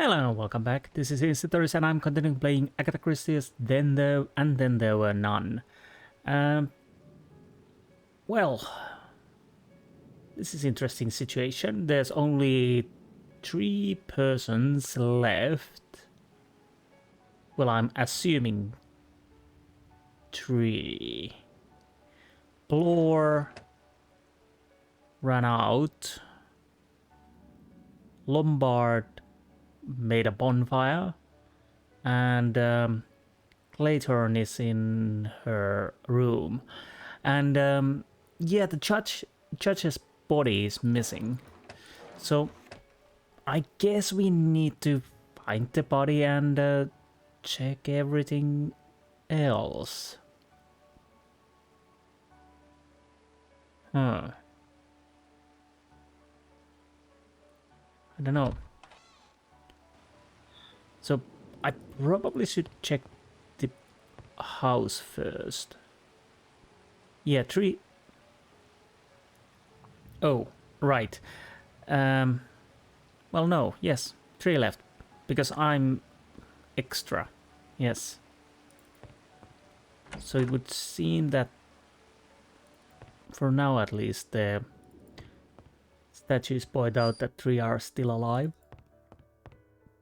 Hello and welcome back. This is Insti and I'm continuing playing Agatha Christie's Then There Were None. Well, this is an interesting situation. There's only 3 persons left. Well, I'm assuming 3. Blore ran out. Lombard made a bonfire, and Clayton is in her room, and yeah, the judge's body is missing. So I guess we need to find the body and check everything else. I don't know. So I probably should check the house first. Yeah, 3. Oh, right. Well, no, yes, 3 left. Because I'm extra. Yes. So it would seem that, for now at least, the statues point out that 3 are still alive.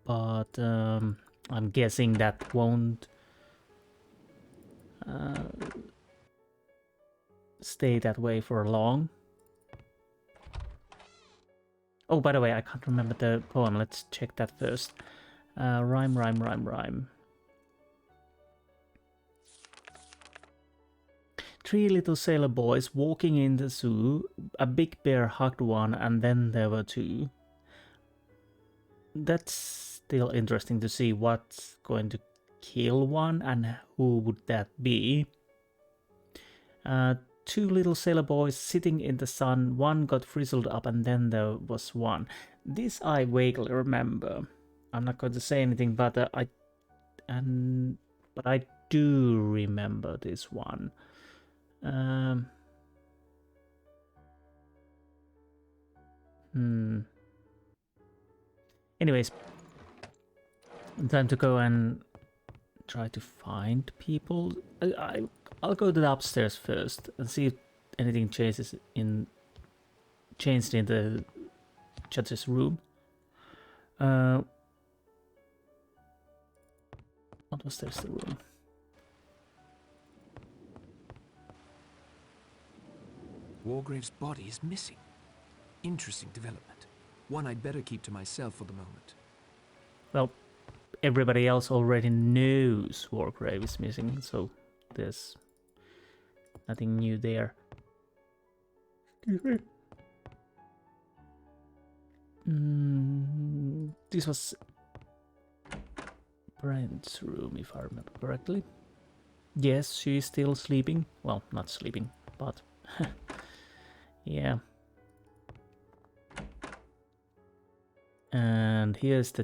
But I'm guessing that won't stay that way for long. Oh, by the way, I can't remember the poem. Let's check that first. Rhyme. 3 little sailor boys walking in the zoo. A big bear hugged one, and then there were 2. That's still interesting to see what's going to kill one and who would that be. 2 little sailor boys sitting in the sun. One got frizzled up and then there was 1. This I vaguely remember. I'm not going to say anything, but I do remember this one. Anyways, time to go and try to find people. I'll go to the upstairs first and see if anything changed in the judge's room. What was there's the room? Wargrave's body is missing. Interesting development. One I'd better keep to myself for the moment. Well, everybody else already knows Wargrave is missing, so there's nothing new there. Excuse me. This was Brent's room, if I remember correctly. Yes, she's still sleeping. Well, not sleeping, but yeah. And here's the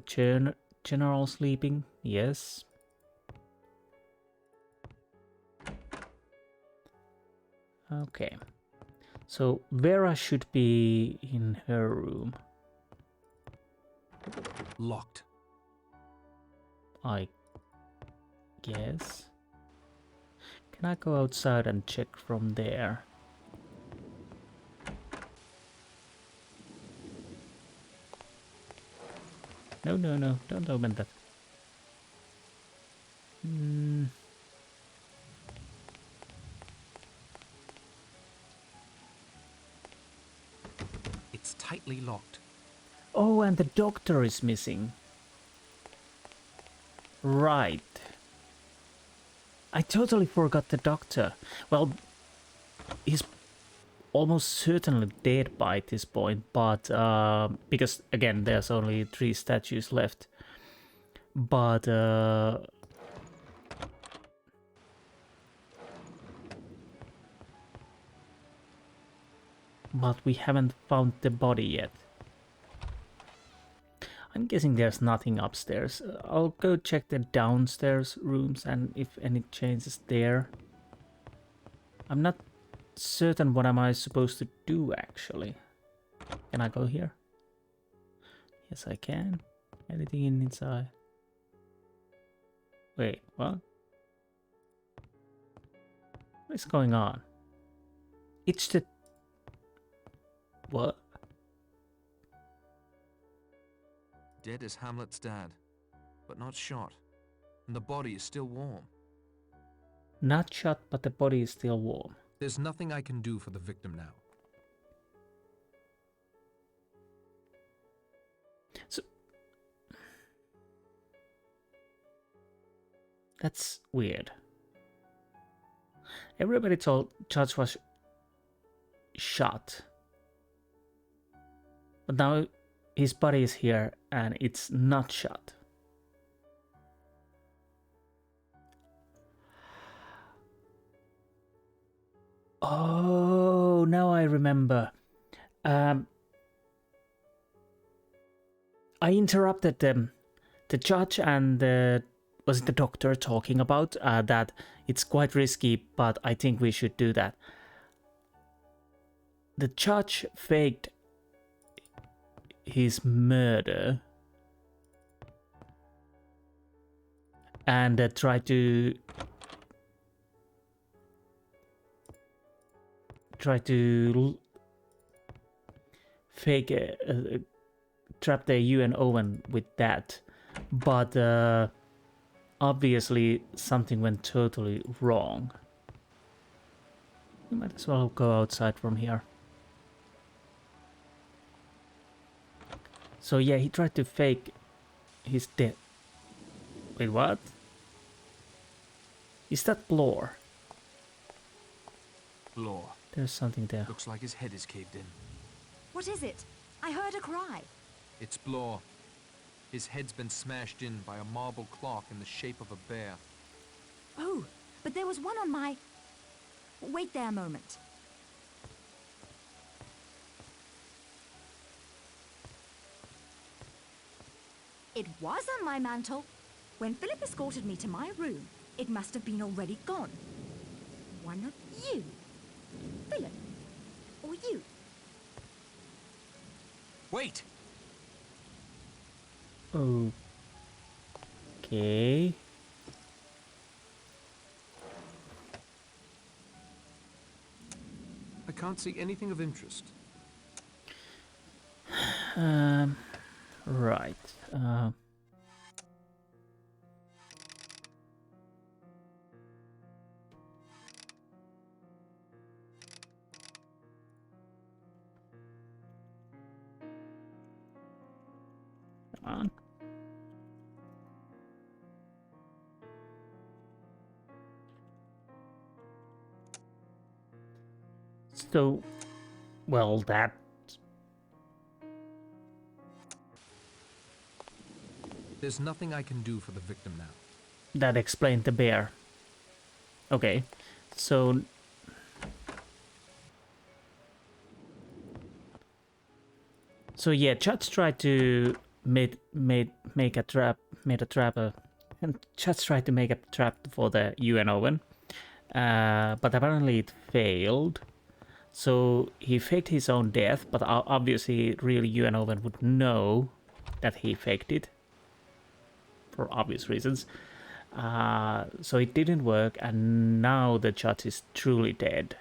general sleeping. Yes. Okay. So Vera should be in her room. Locked. I guess. Can I go outside and check from there? No, don't open that. It's tightly locked. Oh, and the doctor is missing. Right. I totally forgot the doctor. Well, he's almost certainly dead by this point, but because again there's only 3 statues left. But we haven't found the body yet. I'm guessing there's nothing upstairs. I'll go check the downstairs rooms and if any changes there. I'm not certain what am I supposed to do actually. Can I go here? Yes, I can. Anything in inside? Wait, what? What is going on? It's the... What? Dead as Hamlet's dad, but not shot. And the body is still warm. Not shot, but the body is still warm. There's nothing I can do for the victim now. So... That's weird. Everybody told Judge was shot. But now his body is here and it's not shot. Oh, now I remember. I interrupted the judge and was it the doctor talking about that it's quite risky, but I think we should do that. The judge faked his murder and tried to fake trap the you and Owen with that, but obviously something went totally wrong. We might as well go outside from here. So yeah, he tried to fake his death. Wait, what? Is that Blore? Blore. There's something there. Looks like his head is caved in. What is it? I heard a cry. It's Blore. His head's been smashed in by a marble clock in the shape of a bear. Oh, but there was one on my... Wait there a moment. It was on my mantle. When Philip escorted me to my room, it must have been already gone. One of you. Philip. Or you. Wait! Okay. I can't see anything of interest. Right. Come on. So, well, that... There's nothing I can do for the victim now. That explained the bear. Okay, so... So yeah, Chats tried to made a trap and Chats tried to make a trap for the you and Owen, but apparently it failed. So he faked his own death, but obviously, really, you and Owen would know that he faked it for obvious reasons. So it didn't work, and now the judge is truly dead.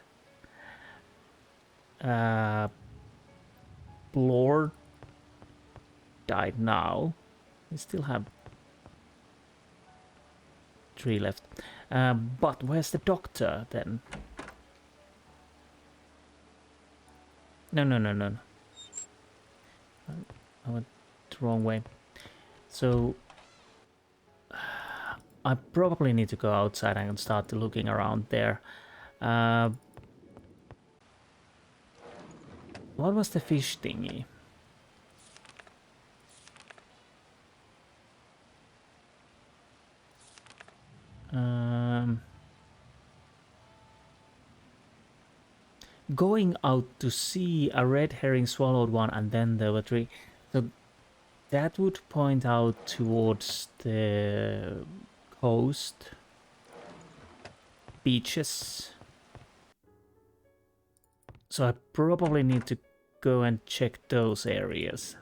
Lord died now. We still have 3 left. But where's the doctor then? No. I went the wrong way. So I probably need to go outside and start looking around there. What was the fish thingy? Going out to sea, a red herring swallowed one, and then there were 3. So that would point out towards the coast, beaches. So I probably need to go and check those areas.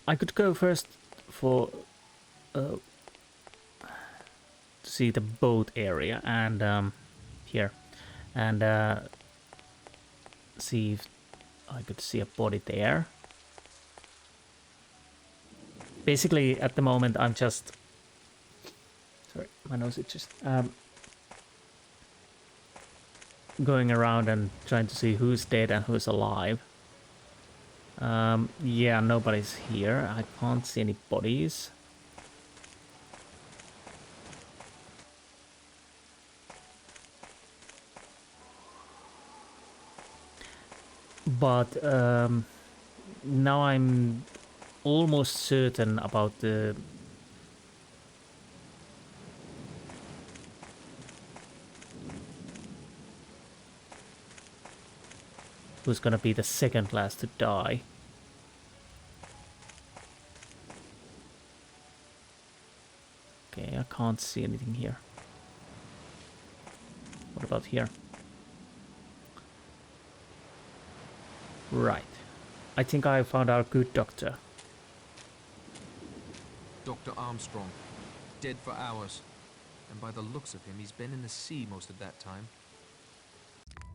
I could go first for to see the boat area and here, and see if I could see a body there. Basically, at the moment, I'm just... Sorry, my nose itches. Going around and trying to see who's dead and who's alive. Yeah, nobody's here. I can't see any bodies. But now I'm almost certain about the who's gonna be the second last to die. Okay, I can't see anything here. What about here? Right. I think I found our good doctor. Dr. Armstrong, dead for hours. And by the looks of him, he's been in the sea most of that time.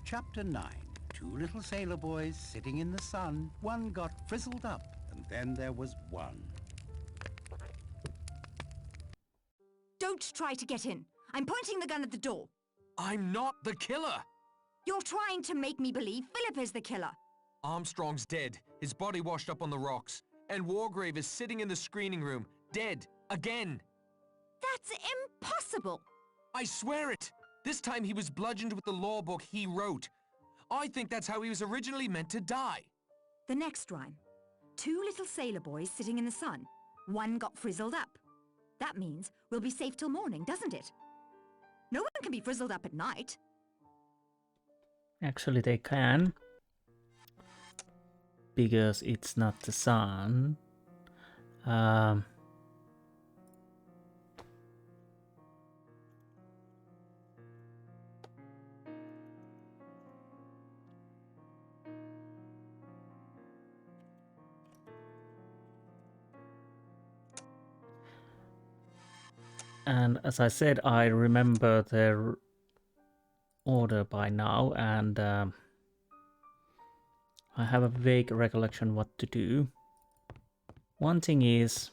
Chapter 9. Two little sailor boys sitting in the sun. One got frizzled up, and then there was one. Don't try to get in. I'm pointing the gun at the door. I'm not the killer! You're trying to make me believe Philip is the killer. Armstrong's dead, his body washed up on the rocks, and Wargrave is sitting in the screening room, dead, again. That's impossible. I swear it! This time he was bludgeoned with the law book he wrote. I think that's how he was originally meant to die. The next rhyme. Two little sailor boys sitting in the sun. One got frizzled up. That means we'll be safe till morning, doesn't it? No one can be frizzled up at night. Actually, they can. Because it's not the sun. And as I said, I remember the order by now, and I have a vague recollection what to do. One thing is,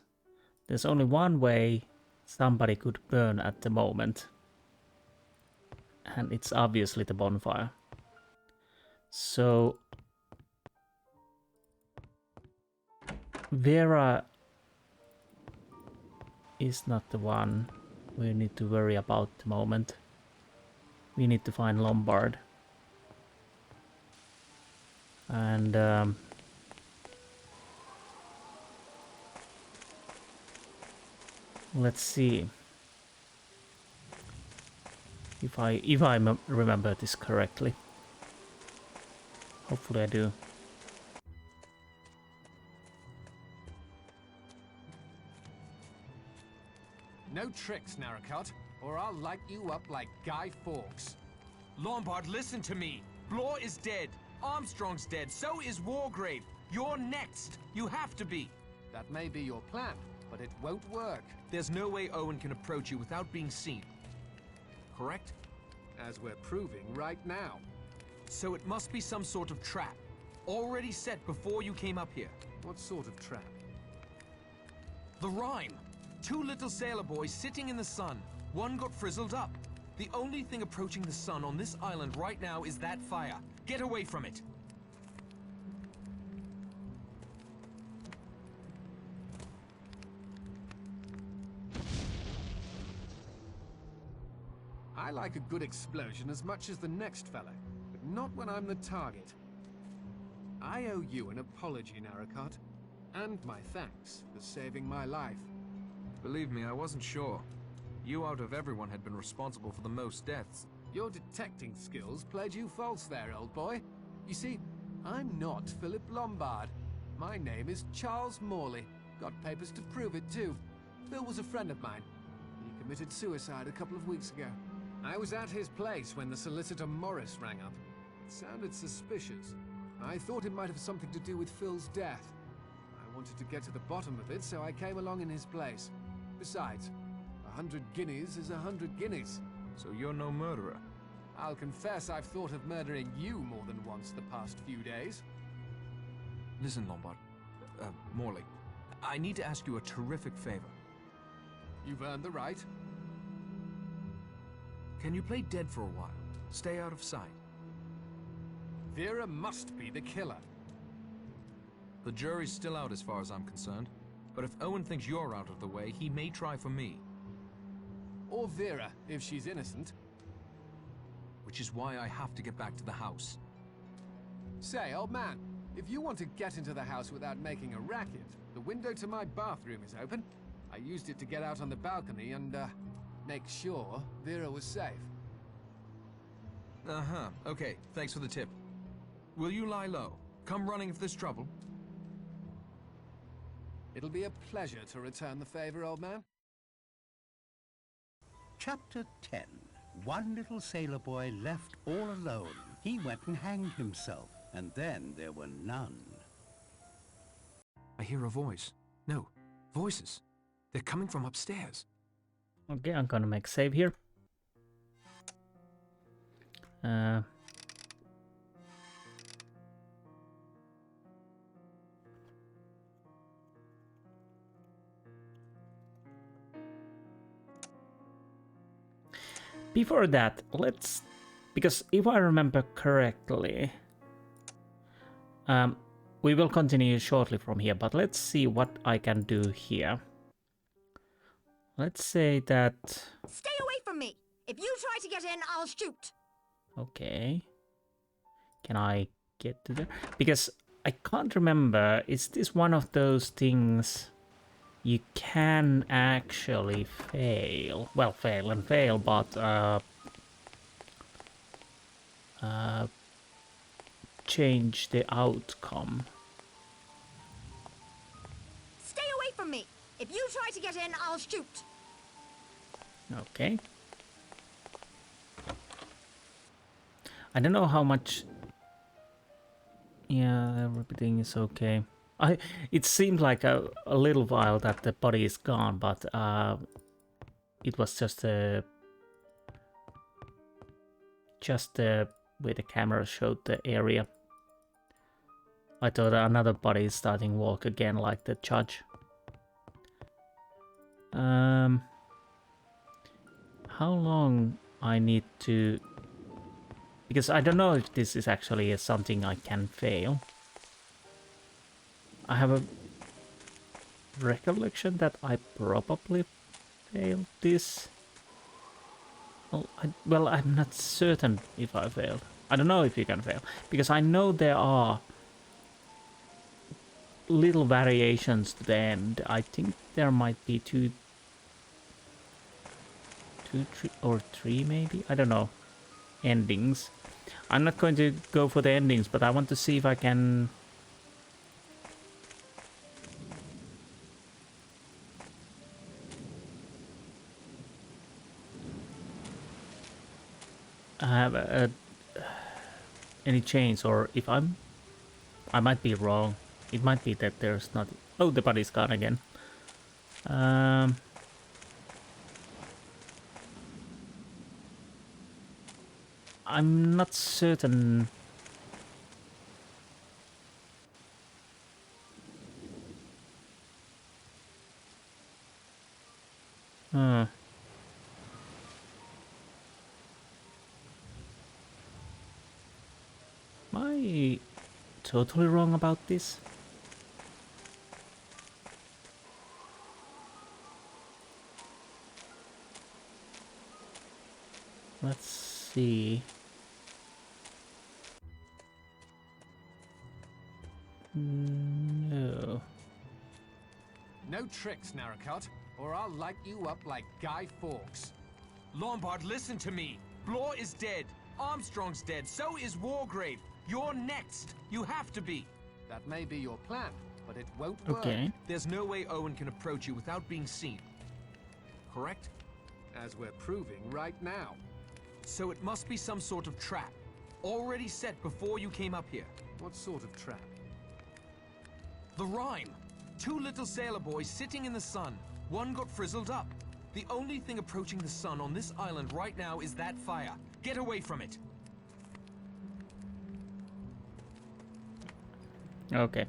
there's only one way somebody could burn at the moment, and it's obviously the bonfire. So Vera is not the one we need to worry about the moment. We need to find Lombard. And let's see if I remember this correctly. Hopefully I do. No tricks, Narracott, or I'll light you up like Guy Fawkes. Lombard, listen to me! Blore is dead, Armstrong's dead, so is Wargrave. You're next! You have to be! That may be your plan, but it won't work. There's no way Owen can approach you without being seen. Correct? As we're proving right now. So it must be some sort of trap, already set before you came up here. What sort of trap? The rhyme! Two little sailor boys sitting in the sun. One got frizzled up. The only thing approaching the sun on this island right now is that fire. Get away from it! I like a good explosion as much as the next fella, but not when I'm the target. I owe you an apology, Narracott, and my thanks for saving my life. Believe me, I wasn't sure. You out of everyone had been responsible for the most deaths. Your detecting skills played you false there, old boy. You see, I'm not Philip Lombard. My name is Charles Morley. Got papers to prove it, too. Phil was a friend of mine. He committed suicide a couple of weeks ago. I was at his place when the solicitor Morris rang up. It sounded suspicious. I thought it might have something to do with Phil's death. I Wanted to get to the bottom of it, so I came along in his place. Besides, 100 guineas is 100 guineas. So you're no murderer? I'll confess I've thought of murdering you more than once the past few days. Listen, Lombard. Morley. I need to ask you a terrific favor. You've earned the right. Can you play dead for a while? Stay out of sight. Vera must be the killer. The jury's still out as far as I'm concerned. But if Owen thinks you're out of the way, he may try for me. Or Vera, if she's innocent. Which is why I have to get back to the house. Say, old man, if you want to get into the house without making a racket, the window to my bathroom is open. I used it to get out on the balcony and, make sure Vera was safe. Uh-huh. Okay, thanks for the tip. Will you lie low? Come running if there's trouble. It'll be a pleasure to return the favor, old man. Chapter 10. One little sailor boy left all alone. He went and hanged himself, and then there were none. I hear a voice. No, voices. They're coming from upstairs. Okay, I'm gonna make save here. Before that, because if I remember correctly, we will continue shortly from here, but let's see what I can do here. Let's say that... Stay away from me! If you try to get in, I'll shoot! Okay. Can I get to there? Because I can't remember, is this one of those things you can actually fail? Well, fail and fail, but change the outcome. Stay away from me! If you try to get in, I'll shoot! Okay. I don't know how much... Yeah, everything is okay. It seemed like a little while that the body is gone, but it was just the way the camera showed the area. I thought another body is starting walk again, like the judge. How long I need to... Because I don't know if this is actually something I can fail. I have a recollection that I probably failed this. Well, I'm not certain if I failed. I don't know if you can fail. Because I know there are little variations to the end. I think there might be two, three, or three maybe? I don't know. Endings. I'm not going to go for the endings, but I want to see if I can... have any change, or if I might be wrong. It might be that there's not... Oh, the body's gone again. I'm not certain. Am I totally wrong about this? Let's see. No. No tricks, Narracott, or I'll light you up like Guy Fawkes. Lombard, listen to me. Blore is dead. Armstrong's dead. So is Wargrave. You're next. You have to be. That may be your plan, but it won't work. Okay. There's no way Owen can approach you without being seen. Correct? As we're proving right now. So it must be some sort of trap. Already set before you came up here. What sort of trap? The rhyme. Two little sailor boys sitting in the sun. One got frizzled up. The only thing approaching the sun on this island right now is that fire. Get away from it. Okay.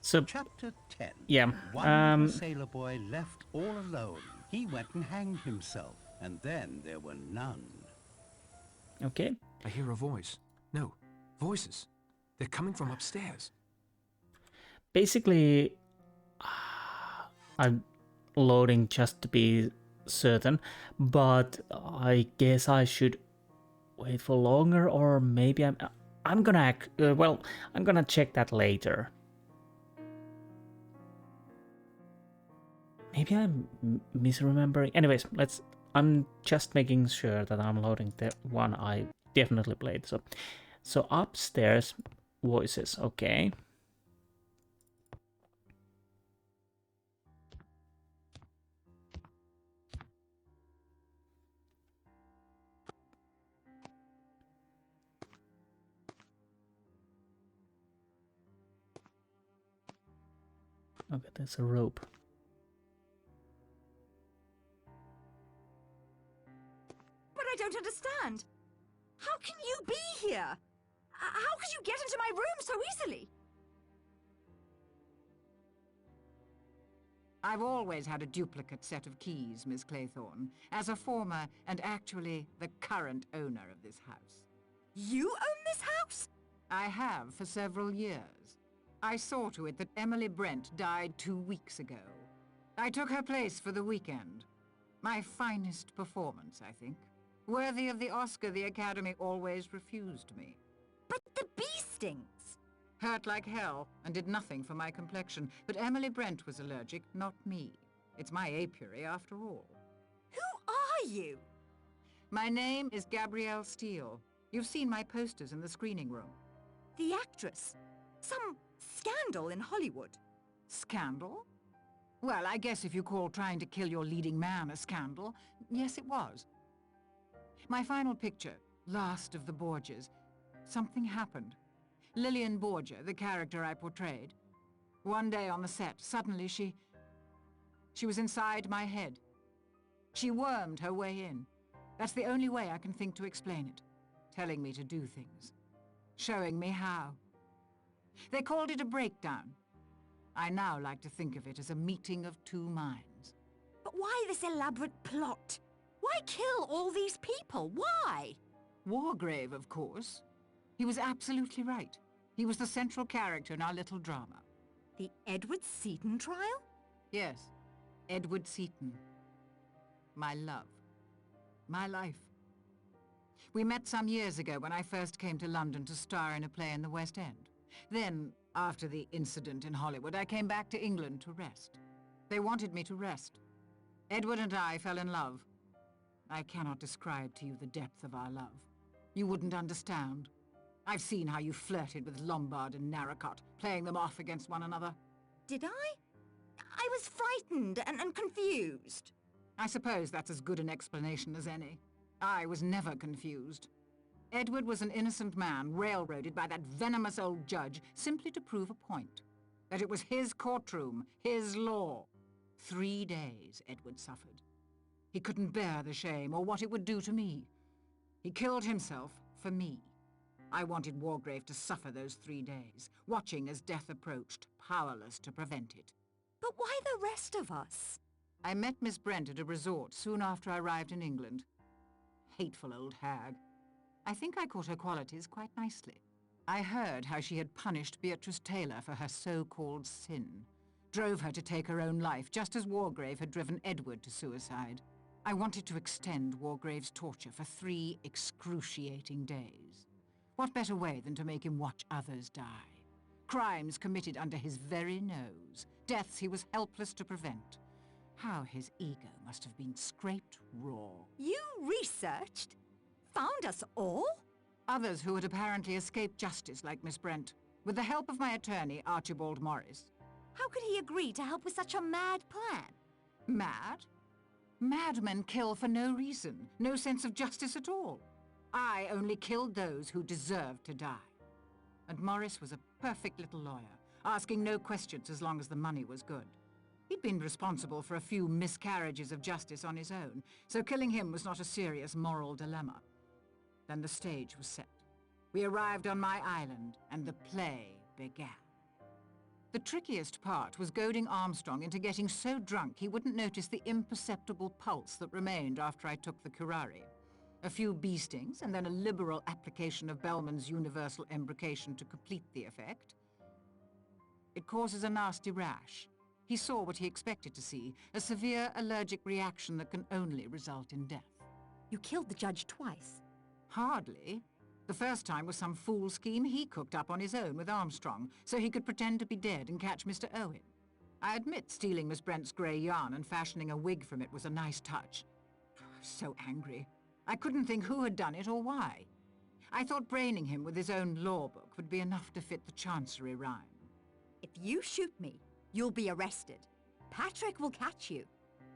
So Chapter 10. yeah, One little sailor boy left all alone. He went and hanged himself, and then there were none. okay. I hear a voice. No, voices. They're coming from upstairs. Basically, I'm loading just to be certain, but I guess I should wait for longer, or maybe I'm gonna I'm gonna check that later. Maybe I'm misremembering. Anyways, I'm just making sure that I'm loading the one I definitely played. So upstairs, voices. Okay. Okay, there's a rope. But I don't understand. How can you be here? How could you get into my room so easily? I've always had a duplicate set of keys, Miss Claythorne, as a former and actually the current owner of this house. You own this house? I have for several years. I saw to it that Emily Brent died 2 weeks ago. I took her place for the weekend. My finest performance, I think. Worthy of the Oscar the Academy always refused me. But the bee stings. Hurt like hell, and did nothing for my complexion. But Emily Brent was allergic, not me. It's my apiary, after all. Who are you? My name is Gabrielle Steele. You've seen my posters in the screening room. The actress. Some scandal in Hollywood. Scandal? Well, I guess if you call trying to kill your leading man a scandal, yes, it was. My final picture, Last of the Borgias, something happened. Lillian Borgia, the character I portrayed. One day on the set, suddenly she was inside my head. She wormed her way in. That's the only way I can think to explain it. Telling me to do things. Showing me how. They called it a breakdown. I now like to think of it as a meeting of two minds. But why this elaborate plot? Why kill all these people? Why? Wargrave, of course. He was absolutely right. He was the central character in our little drama. The Edward Seaton trial? Yes, Edward Seaton. My love. My life. We met some years ago when I first came to London to star in a play in the West End. Then, after the incident in Hollywood, I came back to England to rest. They wanted me to rest. Edward and I fell in love. I cannot describe to you the depth of our love. You wouldn't understand. I've seen how you flirted with Lombard and Narracott, playing them off against one another. Did I? I was frightened and confused. I suppose that's as good an explanation as any. I was never confused. Edward was an innocent man railroaded by that venomous old judge simply to prove a point. That it was his courtroom, his law. 3 days Edward suffered. He couldn't bear the shame or what it would do to me. He killed himself for me. I wanted Wargrave to suffer those 3 days, watching as death approached, powerless to prevent it. But why the rest of us? I met Miss Brent at a resort soon after I arrived in England. Hateful old hag. I think I caught her qualities quite nicely. I heard how she had punished Beatrice Taylor for her so-called sin. Drove her to take her own life, just as Wargrave had driven Edward to suicide. I wanted to extend Wargrave's torture for 3 excruciating days. What better way than to make him watch others die? Crimes committed under his very nose. Deaths he was helpless to prevent. How his ego must have been scraped raw. You researched? Found us all? Others who had apparently escaped justice, like Miss Brent. With the help of my attorney, Archibald Morris. How could he agree to help with such a mad plan? Mad? Madmen kill for no reason, no sense of justice at all. I only killed those who deserved to die. And Morris was a perfect little lawyer, asking no questions as long as the money was good. He'd been responsible for a few miscarriages of justice on his own, so killing him was not a serious moral dilemma. Then the stage was set. We arrived on my island, and the play began. The trickiest part was goading Armstrong into getting so drunk he wouldn't notice the imperceptible pulse that remained after I took the curare. A few bee stings, and then a liberal application of Bellman's universal embrocation to complete the effect. It causes a nasty rash. He saw what he expected to see, a severe allergic reaction that can only result in death. You killed the judge twice. Hardly. The first time was some fool scheme he cooked up on his own with Armstrong, so he could pretend to be dead and catch Mr. Owen. I admit stealing Miss Brent's grey yarn and fashioning a wig from it was a nice touch. I was so angry. I couldn't think who had done it or why. I thought braining him with his own law book would be enough to fit the Chancery rhyme. If you shoot me, you'll be arrested. Patrick will catch you.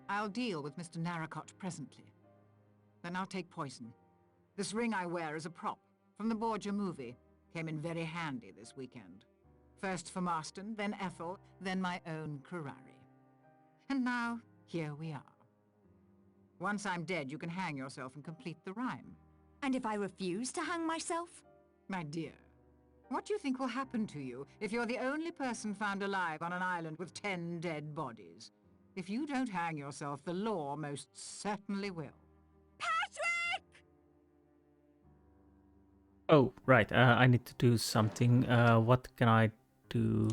I'll deal with Mr. Narracott presently. Then I'll take poison. This ring I wear is a prop from the Borgia movie. Came in very handy this weekend. First for Marston, then Ethel, then my own curare. And now, here we are. Once I'm dead, you can hang yourself and complete the rhyme. And if I refuse to hang myself? My dear, what do you think will happen to you if you're the only person found alive on an island with 10 dead bodies? If you don't hang yourself, the law most certainly will. Patrick! Oh, right. I need to do something. What can I do?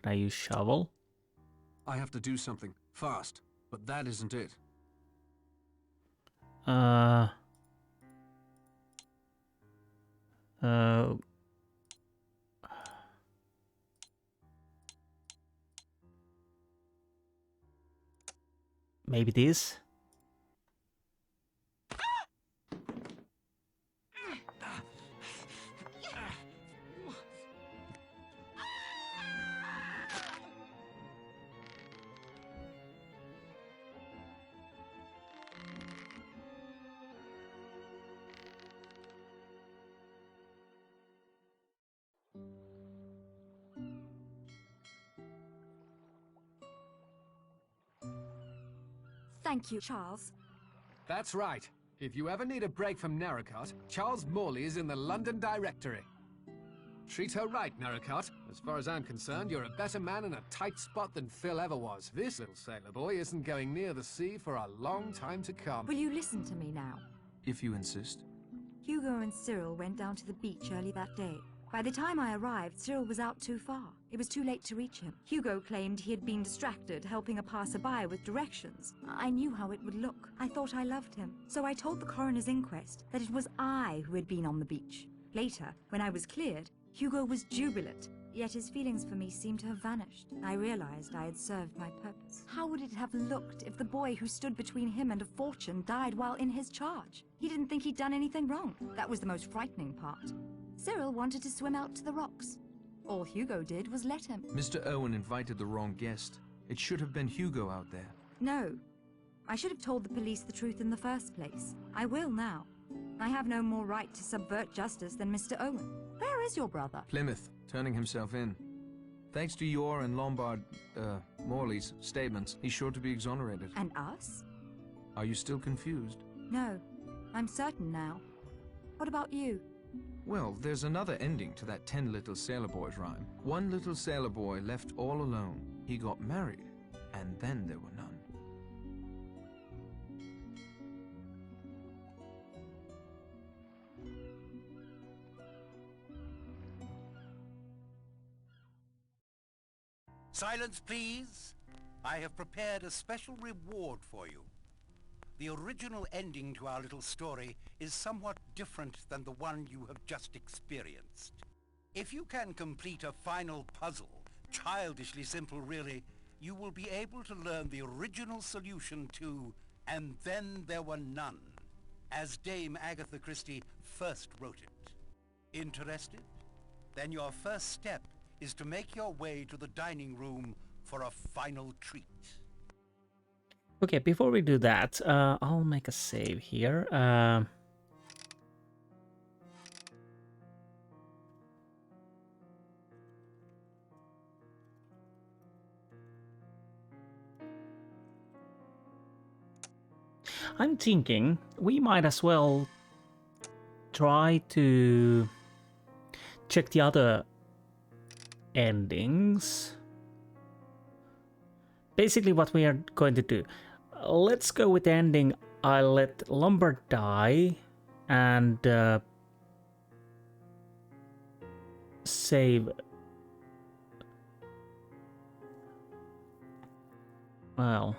Can I use shovel? I have to do something fast, but that isn't it. Maybe this? Thank you, Charles. That's right. If you ever need a break from Narracott, Charles Morley is in the London Directory. Treat her right, Narracott. As far as I'm concerned, you're a better man in a tight spot than Phil ever was. This little sailor boy isn't going near the sea for a long time to come. Will you listen to me now? If you insist. Hugo and Cyril went down to the beach early that day. By the time I arrived, Cyril was out too far. It was too late to reach him. Hugo claimed he had been distracted helping a passerby with directions. I knew how it would look. I thought I loved him. So I told the coroner's inquest that it was I who had been on the beach. Later, when I was cleared, Hugo was jubilant, yet his feelings for me seemed to have vanished. I realized I had served my purpose. How would it have looked if the boy who stood between him and a fortune died while in his charge? He didn't think he'd done anything wrong. That was the most frightening part. Cyril wanted to swim out to the rocks. All Hugo did was let him. Mr. Owen invited the wrong guest. It should have been Hugo out there. No. I should have told the police the truth in the first place. I will now. I have no more right to subvert justice than Mr. Owen. Where is your brother? Plymouth, turning himself in. Thanks to your and Morley's statements, he's sure to be exonerated. And us? Are you still confused? No. I'm certain now. What about you? Well, there's another ending to that 10 little sailor boys rhyme. One little sailor boy left all alone. He got married, and then there were none. Silence, please. I have prepared a special reward for you. The original ending to our little story is somewhat different than the one you have just experienced. If you can complete a final puzzle, childishly simple really, you will be able to learn the original solution to "And Then There Were None," as Dame Agatha Christie first wrote it. Interested? Then your first step is to make your way to the dining room for a final treat. Okay, before we do that, I'll make a save here. I'm thinking we might as well try to check the other endings. Basically what we are going to do, let's go with the ending I let Lombard die and save. Well,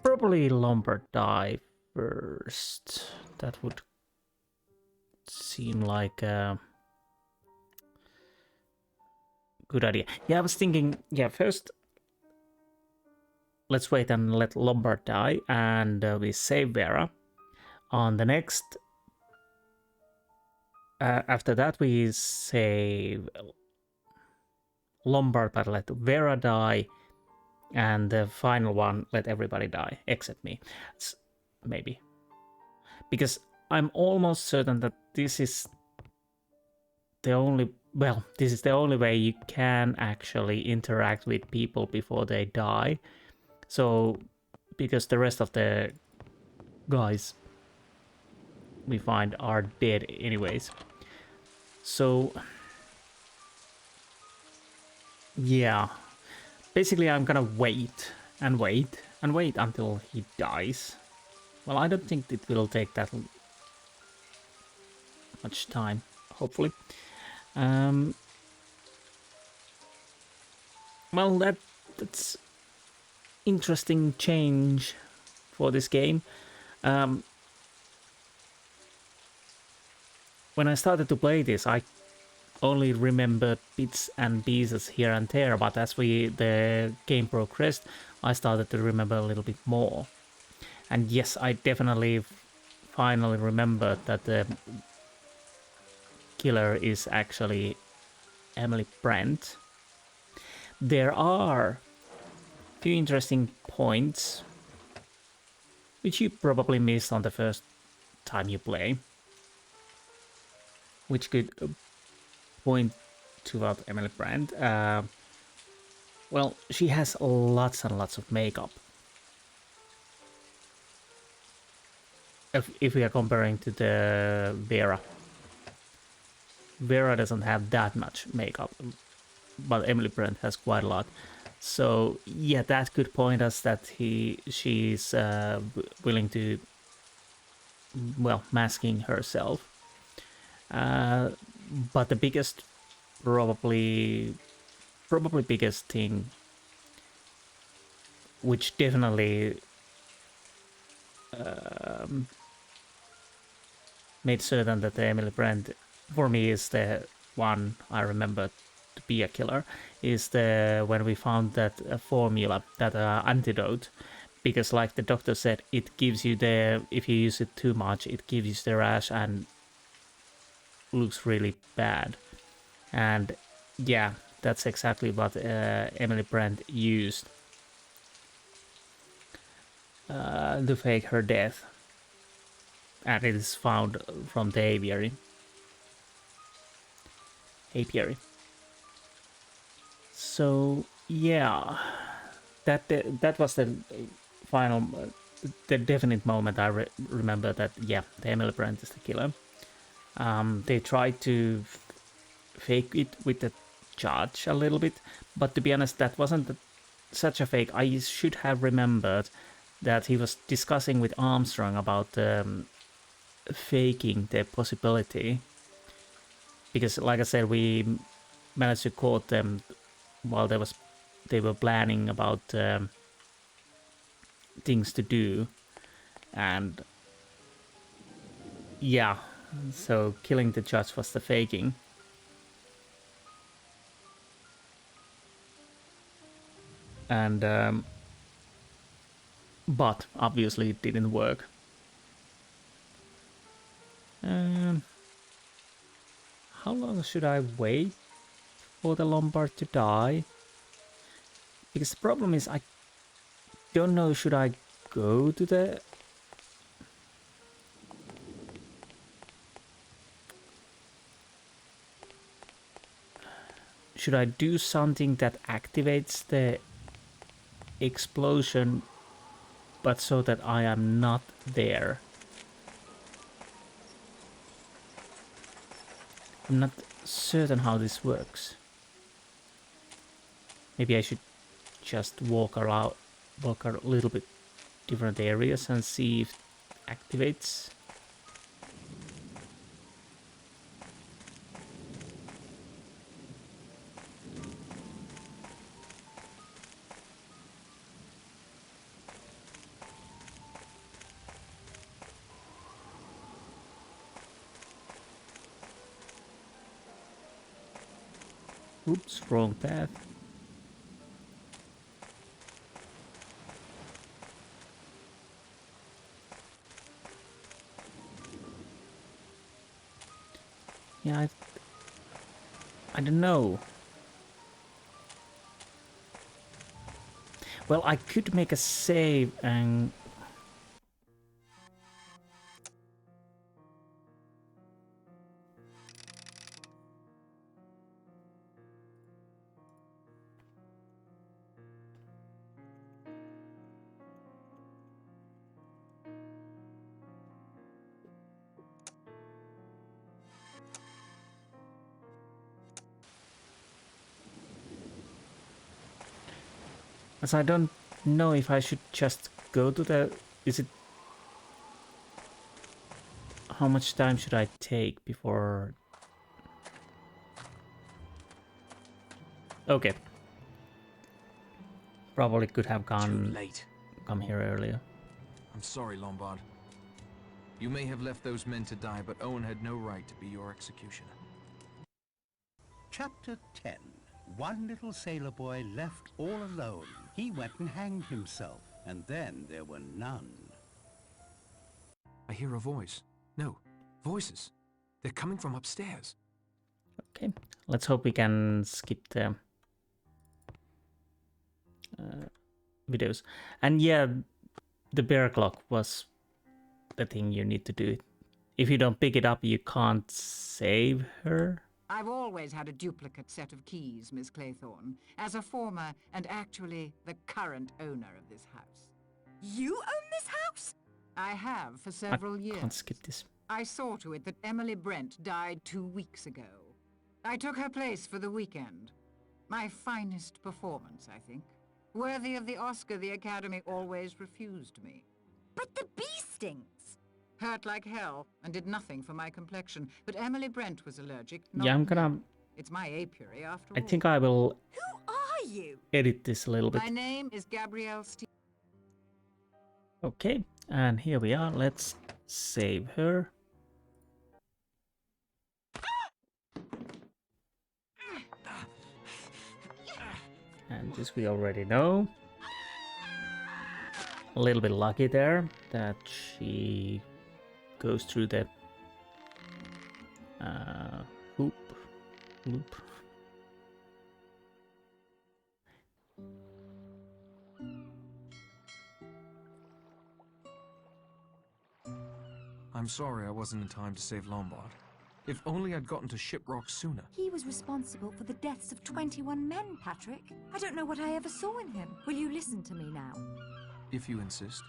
probably Lombard die first. That would seem like a good idea. Yeah, I was thinking, yeah, first let's wait and let Lombard die, and we save Vera. On the next, after that we save Lombard, but let Vera die, and the final one, let everybody die, except me. Maybe. Because I'm almost certain that this is the only, well, this is the only way you can actually interact with people before they die. So, because the rest of the guys we find are dead anyways. So, yeah. Basically, I'm gonna wait and wait and wait until he dies. Well, I don't think it will take that much time, hopefully. Well, that's interesting change for this game. When I started to play this, I only remembered bits and pieces here and there, but as the game progressed, I started to remember a little bit more. And yes, I definitely finally remembered that the killer is actually Emily Brent. There are a few interesting points which you probably missed on the first time you play, which could point toward Emily Brand. Well, she has lots and lots of makeup. If we are comparing to the Vera. Vera doesn't have that much makeup, but Emily Brand has quite a lot. So yeah, that could point us that she's willing to, well, masking herself. But the biggest, probably biggest thing, which definitely made certain that the Emily Brand, for me, is the one I remember to be a killer, is when we found that formula, that antidote, because like the doctor said, it gives you if you use it too much, it gives you the rash and looks really bad. And yeah, that's exactly what Emily Brand used to fake her death, and it is found from the aviary. So yeah, that was the final, the definite moment I remember that, yeah, the Emily Brand is the killer. They tried to fake it with the judge a little bit, but to be honest, that wasn't such a fake. I should have remembered that he was discussing with Armstrong about faking the possibility, because like I said, we managed to caught them while they were planning about things to do, and yeah, so killing the judge was the faking. And but obviously it didn't work. How long should I wait for the Lombard to die? Because the problem is I don't know, should I go to the... Should I do something that activates the explosion but so that I am not there. I'm not certain how this works. Maybe I should just walk a little bit different areas and see if it activates. Oops, wrong path. Yeah, I don't know. Well, I could make a save and... As I don't know if I should just go to the... Is it... How much time should I take before... Okay. Probably could have Too late. come here earlier. I'm sorry, Lombard. You may have left those men to die, but Owen had no right to be your executioner. Chapter 10. One little sailor boy left all alone. He went and hanged himself, and then there were none. I hear a voice. No, voices. They're coming from upstairs. Okay, let's hope we can skip the videos. And yeah, the bear clock was the thing you need to do. If you don't pick it up, you can't save her. I've always had a duplicate set of keys, Miss Claythorne, as a former and actually the current owner of this house. You own this house? I have for several years. Can't skip this. I saw to it that Emily Brent died 2 weeks ago. I took her place for the weekend. My finest performance, I think. Worthy of the Oscar the Academy always refused me. But the bee stings. Hurt like hell, and did nothing for my complexion. But Emily Brent was allergic. Yeah, I'm gonna... It's my apiary, after I all. think I will Who are you? edit this a little bit. My name is Gabrielle Steele. Okay, and here we are. Let's save her. And this we already know. A little bit lucky there that she goes through the loop. I'm sorry I wasn't in time to save Lombard. If only I'd gotten to Shipwreck sooner. He was responsible for the deaths of 21 men, Patrick. I don't know what I ever saw in him. Will you listen to me now? If you insist.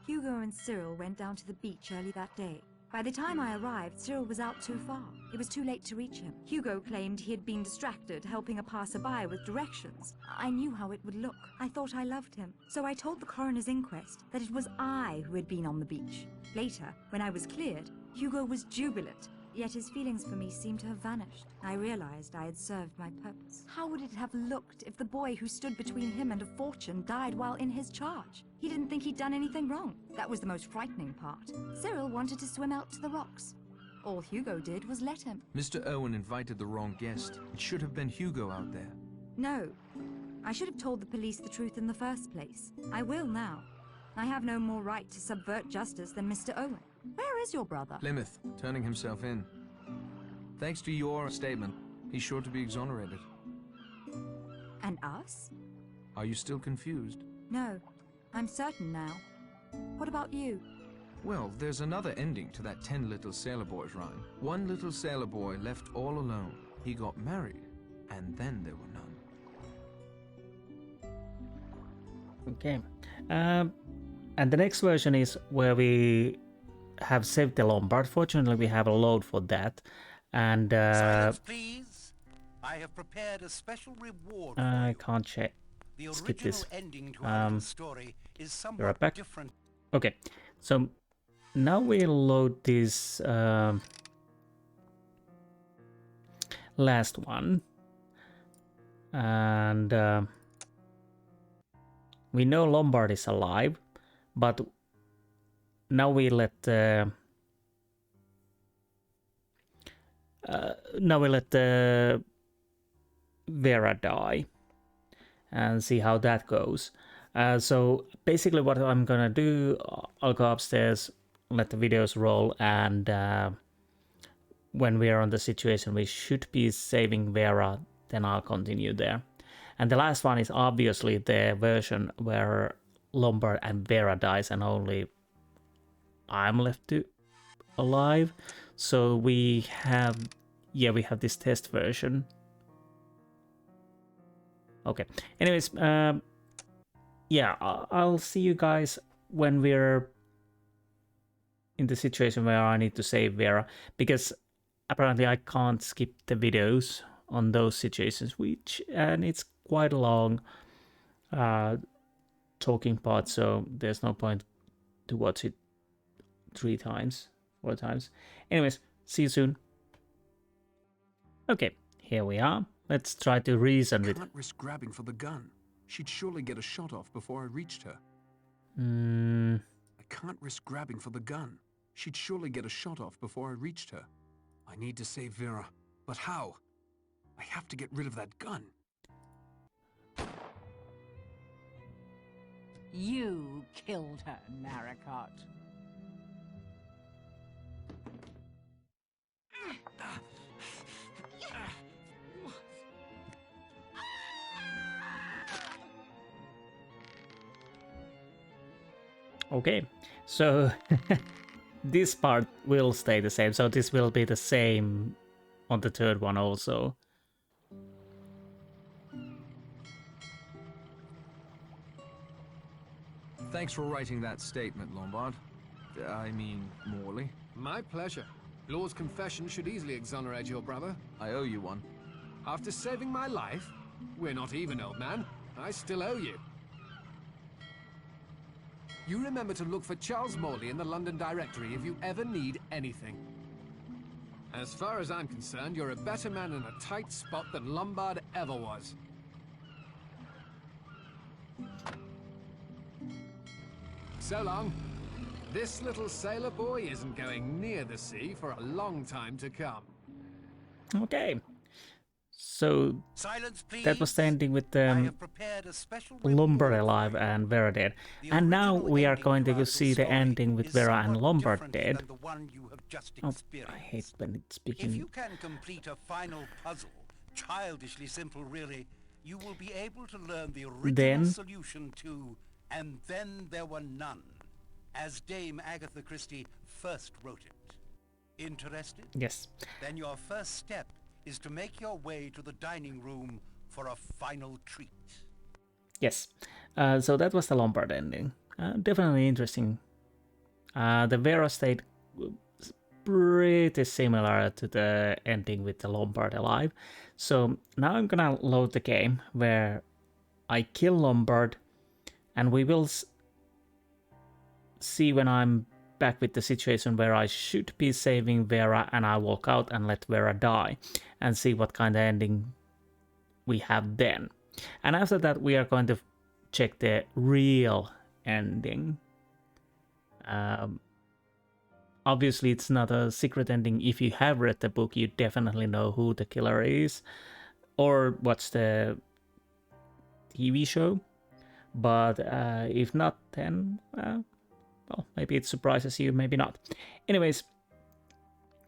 Hugo and Cyril went down to the beach early that day. By the time I arrived, Cyril was out too far. It was too late to reach him. Hugo claimed he had been distracted helping a passerby with directions. I knew how it would look. I thought I loved him. So I told the coroner's inquest that it was I who had been on the beach. Later, when I was cleared, Hugo was jubilant. Yet his feelings for me seemed to have vanished. I realized I had served my purpose. How would it have looked if the boy who stood between him and a fortune died while in his charge? He didn't think he'd done anything wrong. That was the most frightening part. Cyril wanted to swim out to the rocks. All Hugo did was let him. Mr. Owen invited the wrong guest. It should have been Hugo out there. No. I should have told the police the truth in the first place. I will now. I have no more right to subvert justice than Mr. Owen. Where is your brother? Plymouth, turning himself in. Thanks to your statement, he's sure to be exonerated. And us? Are you still confused? No. I'm certain now. What about you? Well, there's another ending to that 10 Little Sailor Boys rhyme. One little sailor boy left all alone. He got married, and then there were none. Okay. And the next version is where we have saved the Lombard. Fortunately, we have a load for that. And Silence, please. I have prepared a special reward for I you. can't skip The this. original ending to our little story is Be somewhat right back. different. Okay, so now we load this last one. And we know Lombard is alive, but now we let Vera die and see how that goes. So basically what I'm gonna do, I'll go upstairs, let the videos roll, and when we are on the situation we should be saving Vera, then I'll continue there. And the last one is obviously the version where Lombard and Vera dies and only I'm left alive. So we have this test version. Okay. Anyways, yeah, I'll see you guys when we're in the situation where I need to save Vera, because apparently I can't skip the videos on those situations, and it's quite a long talking part, so there's no point to watch it 3 times, 4 times. Anyways, see you soon. Okay, here we are. Let's try to reason with... Can't risk grabbing for the gun. She'd surely get a shot off before I reached her. I can't risk grabbing for the gun. She'd surely get a shot off before I reached her. I need to save Vera. But how? I have to get rid of that gun. You killed her, Maricot. Okay, so this part will stay the same, so this will be the same on the third one also. Thanks for writing that statement, Lombard. I mean, Morley. My pleasure. Law's confession should easily exonerate your brother. I owe you one. After saving my life? We're not even, old man. I still owe you. You remember to look for Charles Morley in the London directory if you ever need anything. As far as I'm concerned, you're a better man in a tight spot than Lombard ever was. So long. This little sailor boy isn't going near the sea for a long time to come. Okay, so Silence, please. that was the ending with I have prepared a special Lombard reward for alive you. and Vera dead. The And now original we are ending going to our to little see the story ending with is Vera and somewhat Lombard different dead. than the one you have just Oh, experienced. I hate when it's If speaking. you can complete a final puzzle, childishly simple really, you will be able to learn the original Then- solution to "And Then There Were None," as Dame Agatha Christie first wrote it. Interested? Yes. Then your first step is to make your way to the dining room for a final treat. Yes. So that was the Lombard ending. Definitely interesting. The Vera state was pretty similar to the ending with the Lombard alive. So now I'm gonna load the game where I kill Lombard, and we will see when I'm back with the situation where I should be saving Vera, and I walk out and let Vera die, and see what kind of ending we have then. And after that we are going to check the real ending. Obviously it's not a secret ending. If you have read the book, you definitely know who the killer is, or watch the TV show. But if not, then well, maybe it surprises you, maybe not. Anyways,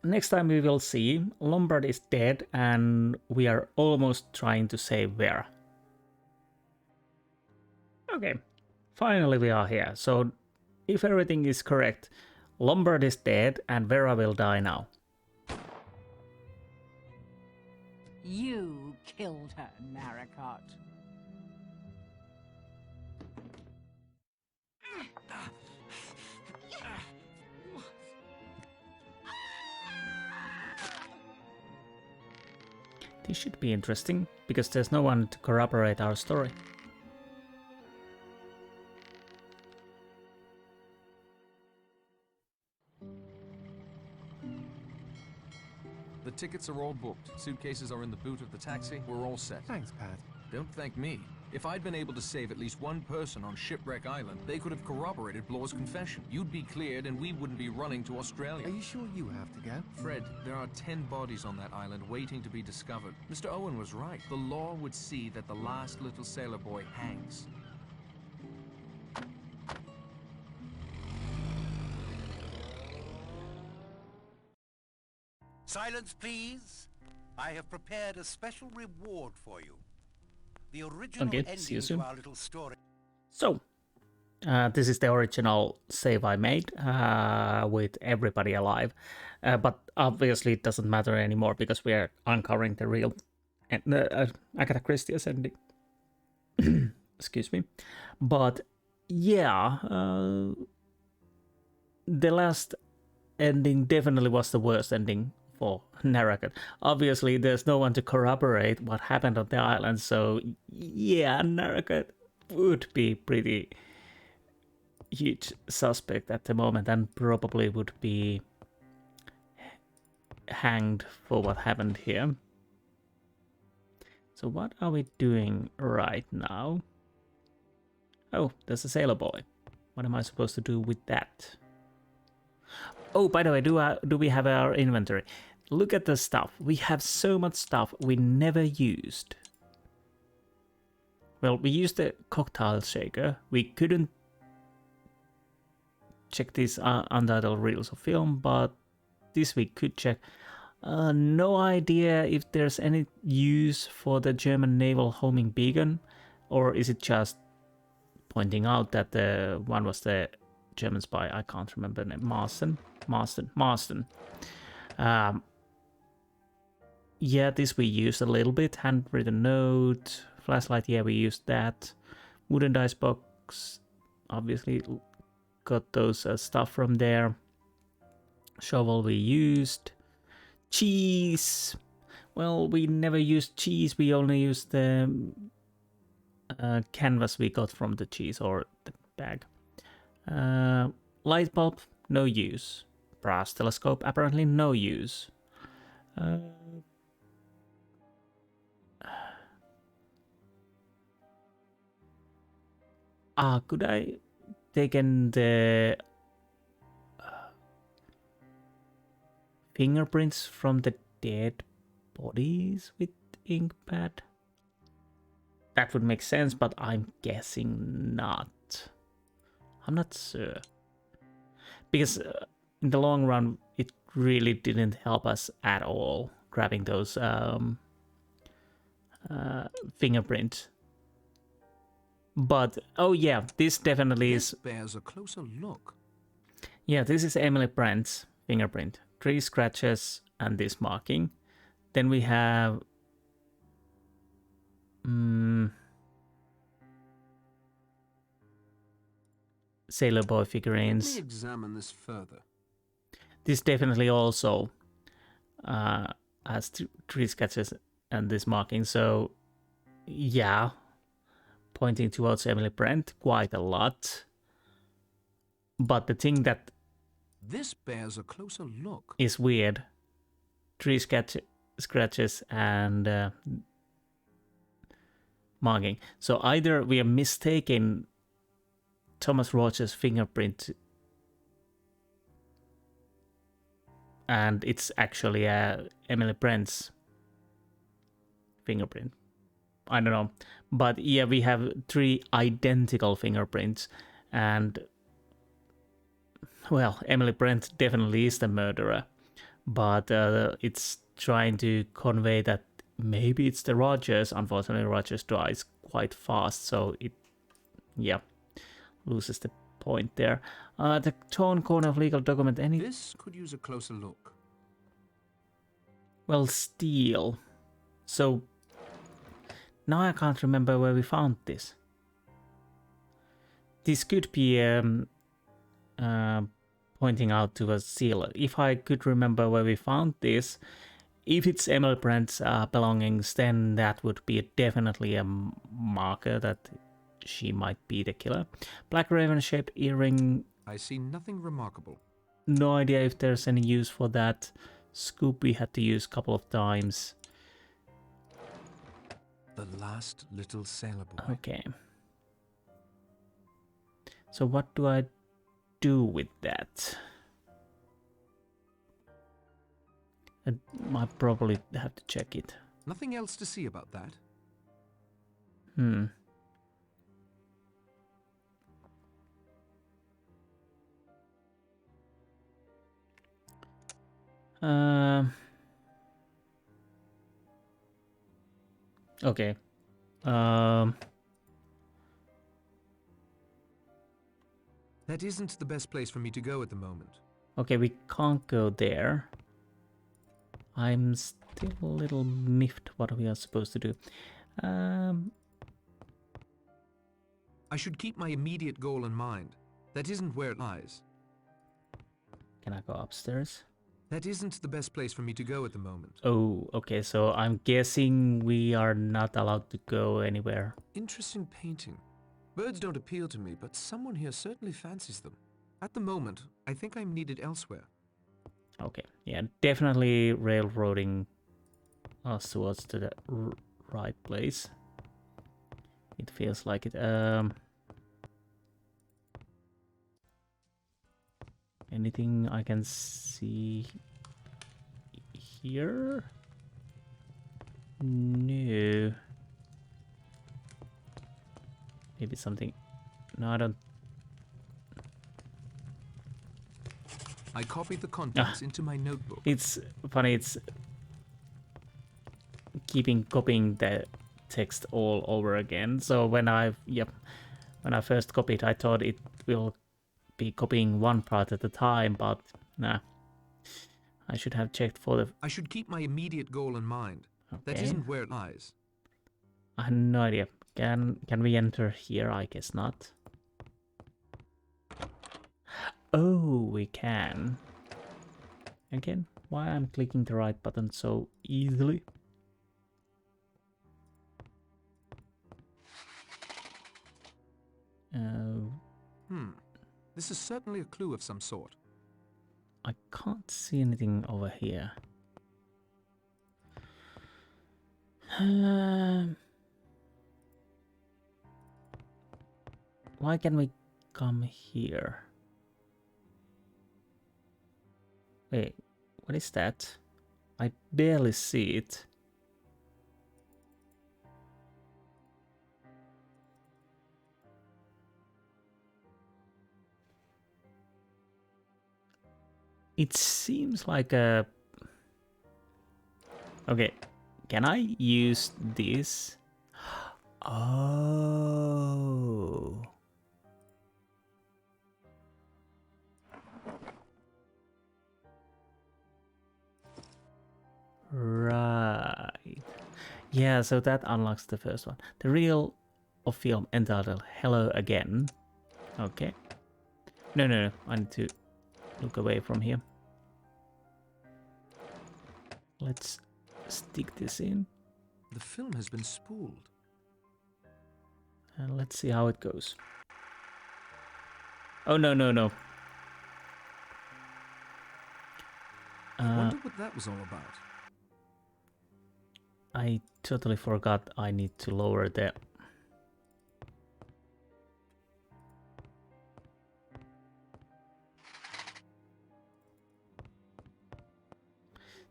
next time we will see Lombard is dead and we are almost trying to save Vera. Okay, finally we are here. So if everything is correct, Lombard is dead and Vera will die now. You killed her, Maricot. This should be interesting, because there's no one to corroborate our story. The tickets are all booked. Suitcases are in the boot of the taxi. We're all set. Thanks, Pat. Don't thank me. If I'd been able to save at least one person on Shipwreck Island, they could have corroborated Blor's confession. You'd be cleared and we wouldn't be running to Australia. Are you sure you have to go? Fred, there are 10 bodies on that island waiting to be discovered. Mr. Owen was right. The law would see that the last little sailor boy hangs. Silence, please. I have prepared a special reward for you. The original Okay, ending see you soon. to our little story. So, this is the original save I made with everybody alive. But obviously it doesn't matter anymore because we are uncovering the real Agatha Christie's ending. Excuse me. But yeah, the last ending definitely was the worst ending for Narrated. Obviously, there's no one to corroborate what happened on the island, so yeah, Narrated would be pretty huge suspect at the moment and probably would be hanged for what happened here. So what are we doing right now? Oh, there's a sailor boy. What am I supposed to do with that? Oh, by the way, do we have our inventory? Look at the stuff. We have so much stuff we never used. Well, we used the cocktail shaker. We couldn't check these untitled reels of film, but this we could check. No idea if there's any use for the German naval homing beacon, or is it just pointing out that the one was the German spy? I can't remember the name. Marston. Yeah, this we used a little bit. Handwritten note, flashlight. Yeah, we used that. Wooden dice box. Obviously, got those stuff from there. Shovel we used. Cheese. Well, we never used cheese. We only used the canvas we got from the cheese or the bag. Light bulb, no use. Brass telescope, apparently no use. Could I taken the fingerprints from the dead bodies with ink pad? That would make sense, but I'm guessing not. I'm not sure. Because in the long run, it really didn't help us at all, grabbing those fingerprints. But, oh yeah, this definitely is... bears a closer look. Yeah, this is Emily Brandt's fingerprint. 3 scratches and this marking. Then we have... Sailor Boy figurines. Let me examine this further. This definitely also has 3 sketches and this marking, so yeah, pointing towards Emily Brent quite a lot. But the thing that this bears a closer look is weird, 3 scratches and marking. So either we are mistaken Thomas Roger's fingerprint and it's actually Emily Brent's fingerprint. I don't know. But yeah, we have 3 identical fingerprints and well, Emily Brent definitely is the murderer. But it's trying to convey that maybe it's the Rogers. Unfortunately, Rogers dies quite fast, so it, yeah, loses the point there. The torn corner of legal document. Any? This could use a closer look. Well, steel. So now I can't remember where we found this. this could be pointing out to a seal. If I could remember where we found this, if it's Emily Brandt's belongings, then that would be definitely a marker that she might be the killer. Black raven-shaped earring. I see nothing remarkable. No idea if there's any use for that. Scoop we had to use a couple of times. The last little sailor boy. Okay. So what do I do with that? I might probably have to check it. Nothing else to see about that. Hmm. Okay. That isn't the best place for me to go at the moment. Okay, we can't go there. I'm still a little miffed what we are supposed to do. I should keep my immediate goal in mind. That isn't where it lies. Can I go upstairs? That isn't the best place for me to go at the moment. Oh, okay, so I'm guessing we are not allowed to go anywhere. Interesting painting. Birds don't appeal to me, but someone here certainly fancies them. At the moment, I think I'm needed elsewhere. Okay, yeah, definitely railroading us towards to the right place. It feels like it. Anything I can see here? No. Maybe something. No, I don't. I copied the contents into my notebook. It's funny. It's keeping copying the text all over again. So when I first copied, I thought it will be copying one part at a time, but nah. I should have checked for the. I should keep my immediate goal in mind. Okay. That isn't where it lies. I have no idea. Can we enter here? I guess not. Oh, we can. Again, why I'm clicking the right button so easily? This is certainly a clue of some sort. I can't see anything over here. Why can we come here? Wait, what is that? I barely see it. It seems like a... Okay, can I use this? Oh. Right. Yeah, so that unlocks the first one. The reel of film entitled Hello Again. Okay. No. I need to look away from here. Let's stick this in. The film has been spooled. And let's see how it goes. Oh, no. I wonder what that was all about. I totally forgot I need to lower the...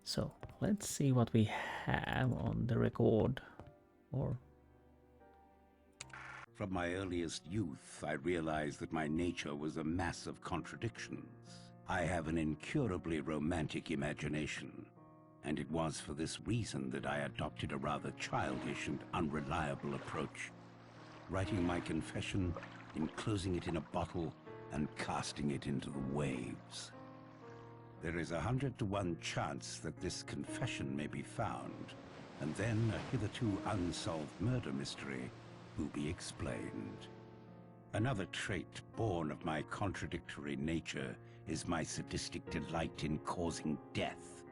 So, let's see what we have on the record. Or... From my earliest youth, I realized that my nature was a mass of contradictions. I have an incurably romantic imagination, and it was for this reason that I adopted a rather childish and unreliable approach, writing my confession, enclosing it in a bottle, and casting it into the waves. There is 100 to 1 chance that this confession may be found, and then a hitherto unsolved murder mystery will be explained. Another trait born of my contradictory nature is my sadistic delight in causing death.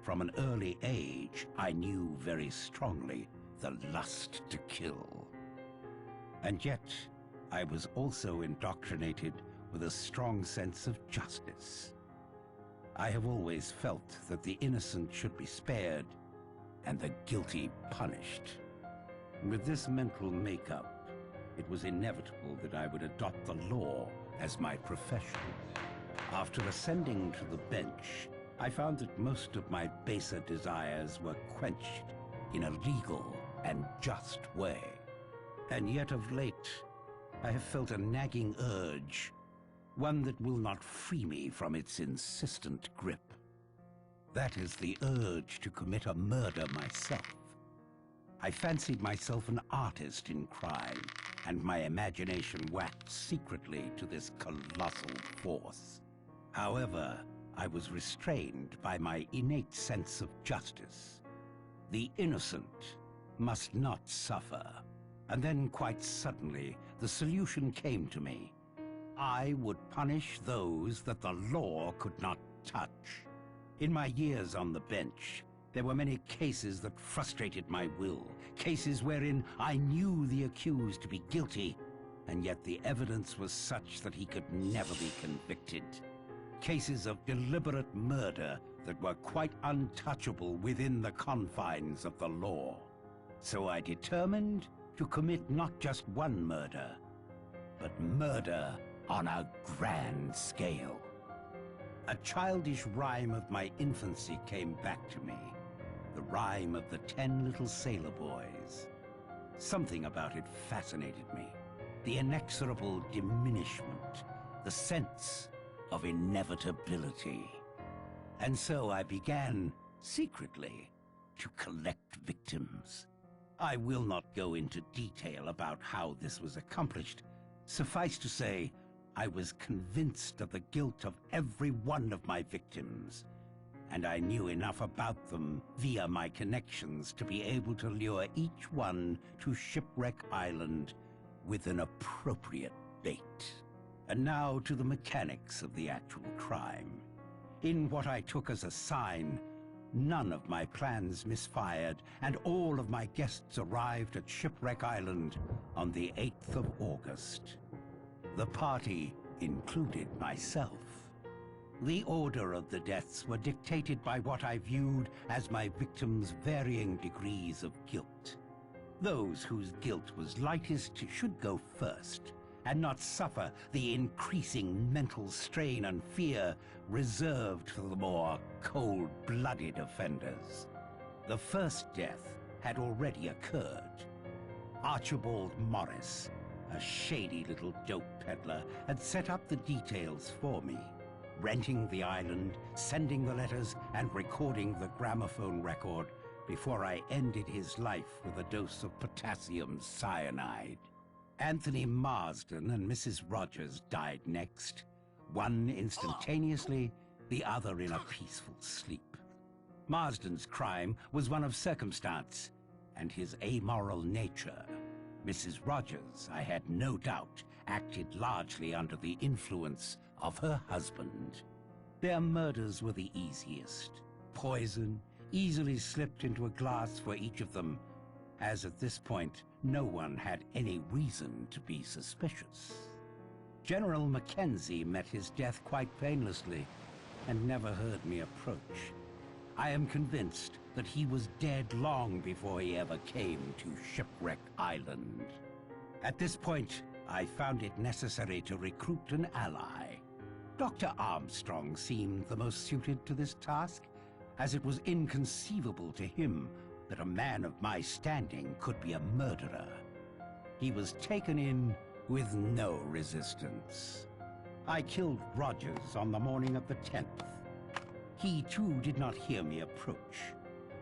From an early age, I knew very strongly the lust to kill. And yet, I was also indoctrinated with a strong sense of justice. I have always felt that the innocent should be spared and the guilty punished. With this mental makeup, it was inevitable that I would adopt the law as my profession. After ascending to the bench, I found that most of my baser desires were quenched in a legal and just way. And yet of late, I have felt a nagging urge, one that will not free me from its insistent grip. That is the urge to commit a murder myself. I fancied myself an artist in crime, and my imagination waxed secretly to this colossal force. However, I was restrained by my innate sense of justice. The innocent must not suffer. And then, quite suddenly, the solution came to me. I would punish those that the law could not touch. In my years on the bench, there were many cases that frustrated my will, cases wherein I knew the accused to be guilty, and yet the evidence was such that he could never be convicted. Cases of deliberate murder that were quite untouchable within the confines of the law. So I determined to commit not just one murder, but murder on a grand scale. A childish rhyme of my infancy came back to me, the rhyme of the 10 little sailor boys. Something about it fascinated me, the inexorable diminishment, the sense of inevitability. And so I began, secretly, to collect victims. I will not go into detail about how this was accomplished. Suffice to say, I was convinced of the guilt of every one of my victims, and I knew enough about them via my connections to be able to lure each one to Shipwreck Island with an appropriate bait. And now to the mechanics of the actual crime. In what I took as a sign, none of my plans misfired, and all of my guests arrived at Shipwreck Island on the 8th of August. The party included myself. The order of the deaths were dictated by what I viewed as my victims' varying degrees of guilt. Those whose guilt was lightest should go first, and not suffer the increasing mental strain and fear reserved for the more cold-blooded offenders. The first death had already occurred. Archibald Morris, a shady little dope peddler, had set up the details for me, renting the island, sending the letters, and recording the gramophone record before I ended his life with a dose of potassium cyanide. Anthony Marsden and Mrs. Rogers died next, one instantaneously, the other in a peaceful sleep. Marsden's crime was one of circumstance and his amoral nature. Mrs. Rogers, I had no doubt, acted largely under the influence of her husband. Their murders were the easiest. Poison, easily slipped into a glass for each of them, as at this point no one had any reason to be suspicious. General Mackenzie met his death quite painlessly and never heard me approach. I am convinced that he was dead long before he ever came to Shipwreck Island. At this point, I found it necessary to recruit an ally. Dr. Armstrong seemed the most suited to this task, as it was inconceivable to him that a man of my standing could be a murderer. He was taken in with no resistance. I killed Rogers on the morning of the 10th. He too did not hear me approach.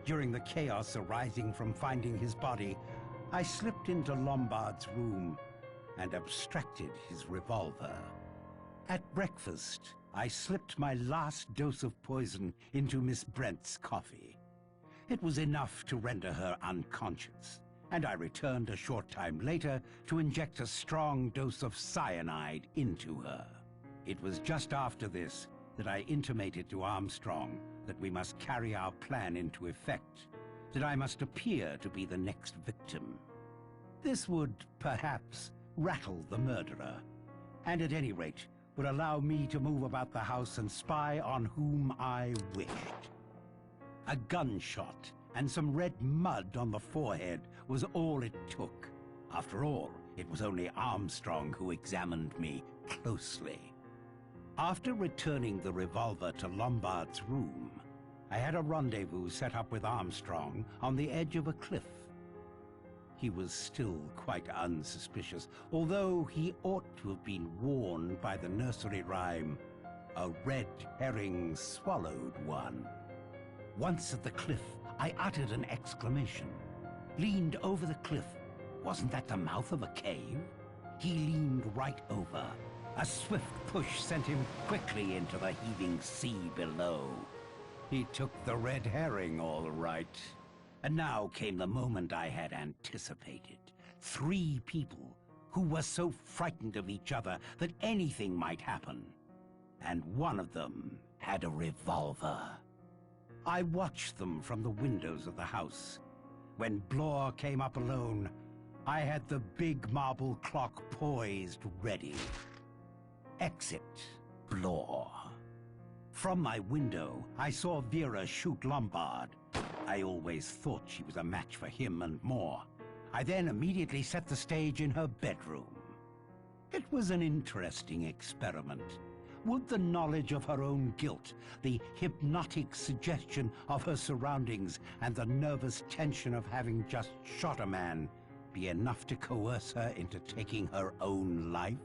During the chaos arising from finding his body, I slipped into Lombard's room and abstracted his revolver. At breakfast, I slipped my last dose of poison into Miss Brent's coffee. It was enough to render her unconscious, and I returned a short time later to inject a strong dose of cyanide into her. It was just after this that I intimated to Armstrong that we must carry our plan into effect, that I must appear to be the next victim. This would, perhaps, rattle the murderer, and at any rate would allow me to move about the house and spy on whom I wished. A gunshot and some red mud on the forehead was all it took. After all, it was only Armstrong who examined me closely. After returning the revolver to Lombard's room, I had a rendezvous set up with Armstrong on the edge of a cliff. He was still quite unsuspicious, although he ought to have been warned by the nursery rhyme, "A red herring swallowed one." Once at the cliff, I uttered an exclamation, leaned over the cliff. Wasn't that the mouth of a cave? He leaned right over. A swift push sent him quickly into the heaving sea below. He took the red herring all right. And now came the moment I had anticipated. 3 people who were so frightened of each other that anything might happen. And one of them had a revolver. I watched them from the windows of the house. When Blore came up alone, I had the big marble clock poised ready. Exit, Blore. From my window, I saw Vera shoot Lombard. I always thought she was a match for him and more. I then immediately set the stage in her bedroom. It was an interesting experiment. Would the knowledge of her own guilt, the hypnotic suggestion of her surroundings, and the nervous tension of having just shot a man be enough to coerce her into taking her own life?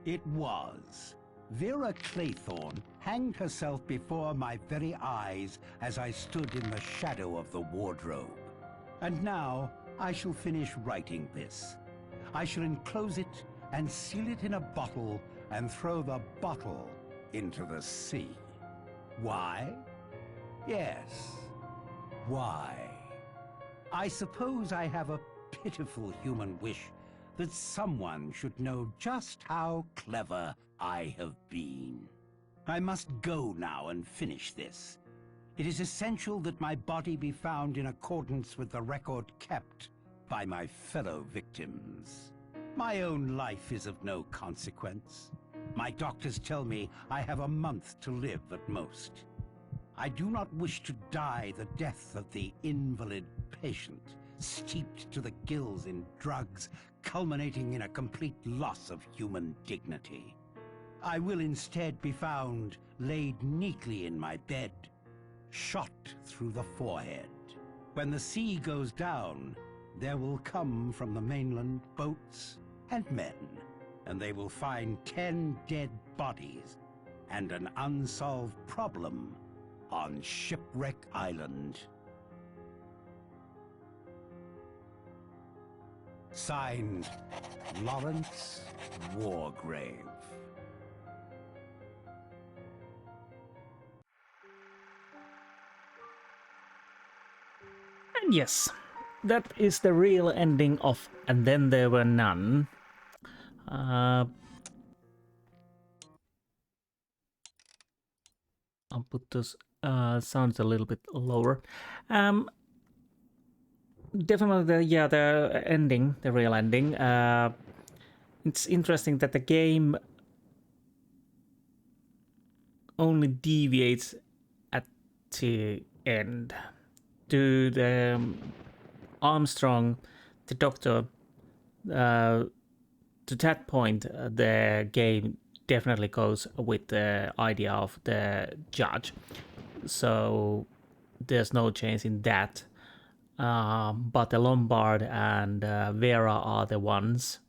It was. Vera Claythorne hanged herself before my very eyes as I stood in the shadow of the wardrobe. And now I shall finish writing this. I shall enclose it and seal it in a bottle and throw the bottle into the sea. Why? Yes. Why? I suppose I have a pitiful human wish that someone should know just how clever I have been. I must go now and finish this. It is essential that my body be found in accordance with the record kept by my fellow victims. My own life is of no consequence. My doctors tell me I have a month to live at most. I do not wish to die the death of the invalid patient, steeped to the gills in drugs, culminating in a complete loss of human dignity. I will instead be found laid neatly in my bed, shot through the forehead. When the sea goes down, there will come from the mainland boats and men, and they will find 10 dead bodies and an unsolved problem on Shipwreck Island. Signed, Lawrence Wargrave. And yes, that is the real ending of And Then There Were None. I'll put those sounds a little bit lower. Definitely, the ending, the real ending. It's interesting that the game only deviates at the end. To the Armstrong, the doctor, to that point, the game definitely goes with the idea of the judge. So there's no change in that. But the Lombard and Vera are the ones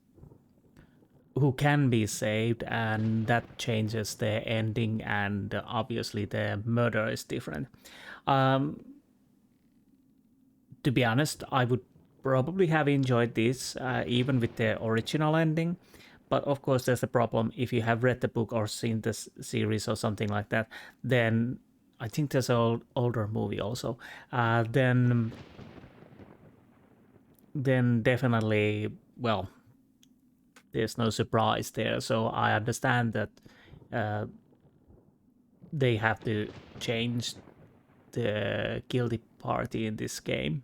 who can be saved, and that changes the ending, and obviously the murder is different. To be honest, I would probably have enjoyed this even with the original ending. But of course, there's a problem. If you have read the book or seen this series or something like that, then I think there's an older movie also. Then then definitely, well, there's no surprise there. So I understand that they have to change the guilty party in this game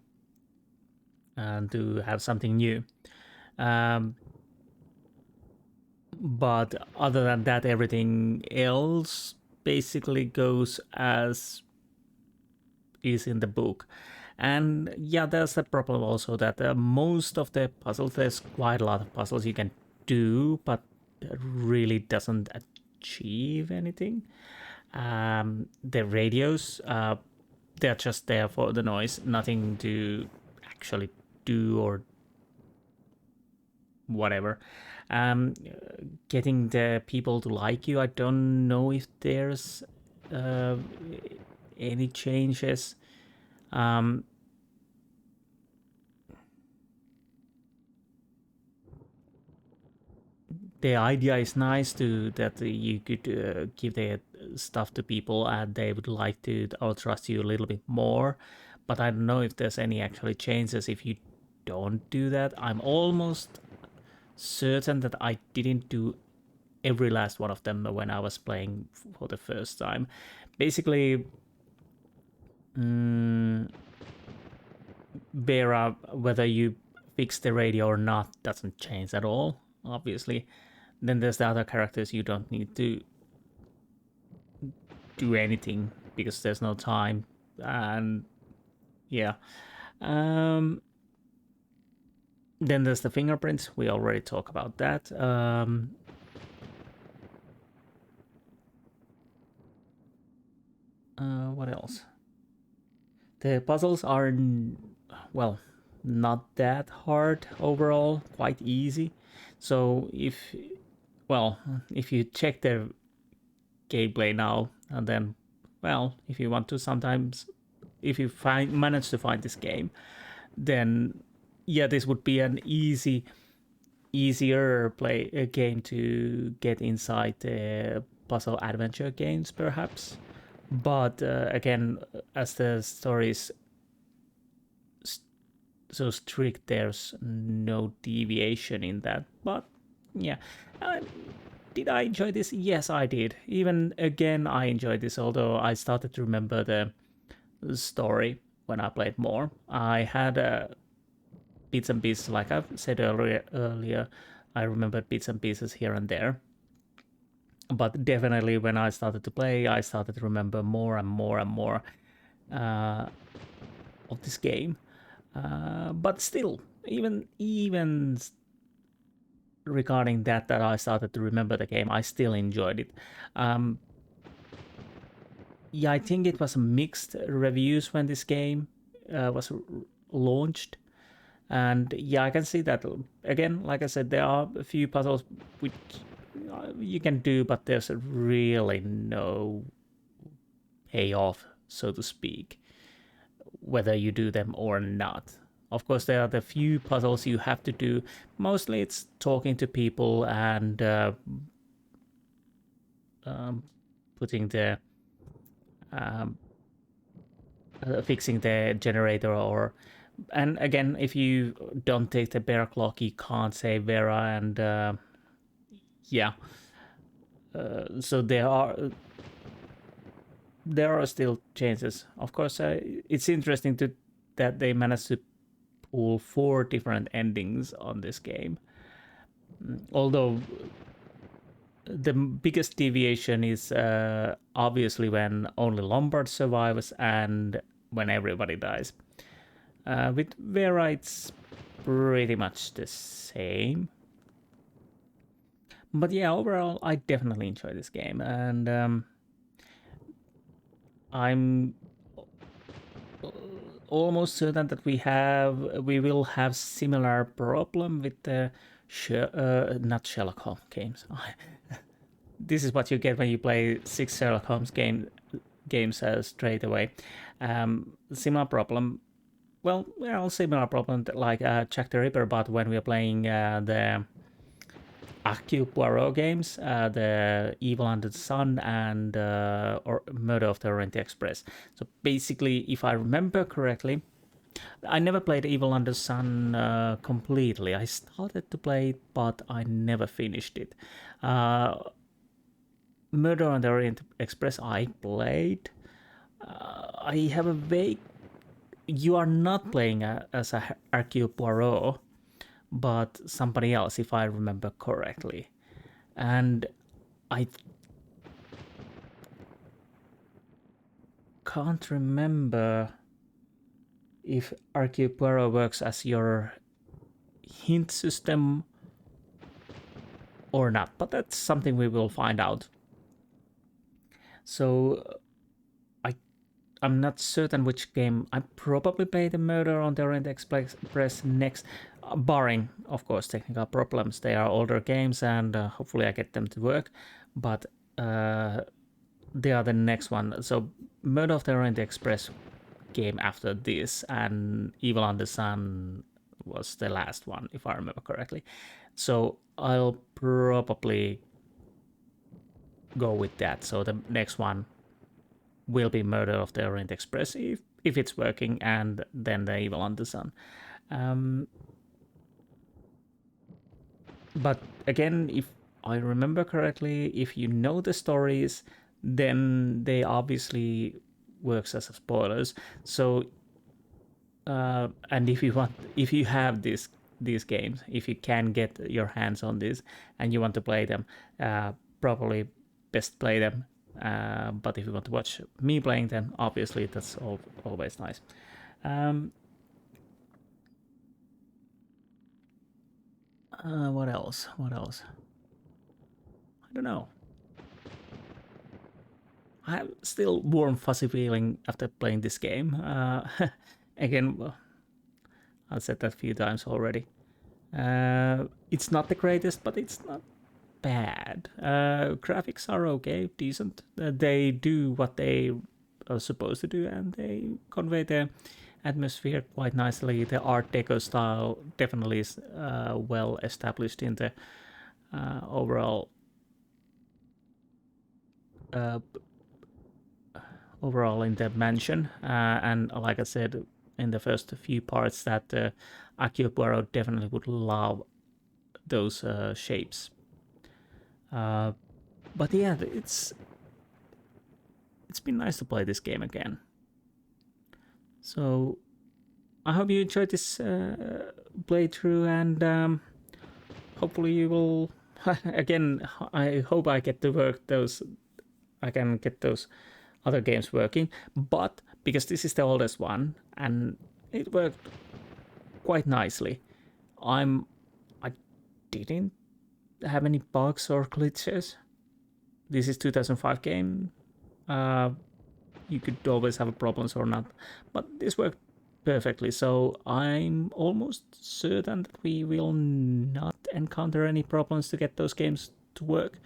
and to have something new. But other than that, everything else basically goes as is in the book. And yeah, there's the problem also that most of the puzzles, there's quite a lot of puzzles you can do, but it really doesn't achieve anything. The radios, they're just there for the noise, nothing to actually do or whatever. Getting the people to like you, I don't know if there's any changes. The idea is nice to that you could give the stuff to people and they would like to or trust you a little bit more, but I don't know if there's any actually changes if you don't do that. I'm almost certain that I didn't do every last one of them when I was playing for the first time. Basically, Vera, whether you fix the radio or not doesn't change at all, obviously. Then there's the other characters you don't need to do anything because there's no time. And yeah. Then there's the fingerprints. We already talked about that. What else? The puzzles are, well, not that hard overall, quite easy. So if you check the gameplay now and then, well, if you want to sometimes, if you manage to find this game, then yeah, this would be an easier game to get inside the puzzle adventure games, perhaps. But again, as the story is so strict, there's no deviation in that. But yeah, did I enjoy this? Yes, I did. Even again, I enjoyed this, although I started to remember the story when I played more. I had bits and pieces, like I've said earlier, I remembered bits and pieces here and there. But definitely when I started to play, I started to remember more and more and more of this game. But still, even regarding that I started to remember the game, I still enjoyed it. Yeah, I think it was mixed reviews when this game was launched. And yeah, I can see that. Again, like I said, there are a few puzzles which you can do, but there's really no payoff, so to speak, whether you do them or not. Of course, there are the few puzzles you have to do. Mostly it's talking to people and putting the fixing the generator, or and again, if you don't take the bear clock, you can't save Vera, and yeah. So there are still changes. Of course, it's interesting that they managed to pull 4 different endings on this game. Although the biggest deviation is obviously when only Lombard survives and when everybody dies. With Vera, it's pretty much the same. But yeah, overall, I definitely enjoy this game, and I'm almost certain that we will have similar problem with the not Sherlock Holmes games. This is what you get when you play 6 Sherlock Holmes games straight away. Similar problem. Well, similar problem like Jack the Ripper, but when we're playing the Hercule Poirot games, the Evil Under the Sun and or Murder of the Orient Express. So basically, if I remember correctly, I never played Evil Under Sun completely. I started to play it, but I never finished it. Murder on the Orient Express I played. I have a vague... You are not playing as a Hercule Poirot, but somebody else, if I remember correctly. And I can't remember if Hercule Poirot works as your hint system or not, but that's something we will find out. So I'm not certain which game. I probably play the Murder on the Orient Express next, barring, of course, technical problems. They are older games, and hopefully I get them to work, but they are the next one. So Murder of the Orient Express game after this, and Evil Under Sun was the last one, if I remember correctly. So I'll probably go with that. So the next one will be Murder of the Orient Express if it's working, and then the Evil Under Sun. But again, if I remember correctly, if you know the stories, then they obviously works as spoilers. So and if you have these games, if you can get your hands on this and you want to play them, probably best play them. But if you want to watch me playing them, obviously that's always nice. What else? I don't know. I have still warm, fuzzy feeling after playing this game. Again, well, I've said that a few times already. It's not the greatest, but it's not bad. Graphics are okay, decent. They do what they are supposed to do, and they convey the atmosphere quite nicely. The Art Deco style definitely is well established in the overall in the mansion. And like I said in the first few parts, that Hercule Poirot definitely would love those shapes. But yeah, it's been nice to play this game again. So I hope you enjoyed this playthrough, and hopefully you will. Again, I hope I get to work those. I can get those other games working, but because this is the oldest one and it worked quite nicely, I didn't have any bugs or glitches. This is 2005 game. You could always have problems or not, but this worked perfectly. So I'm almost certain that we will not encounter any problems to get those games to work.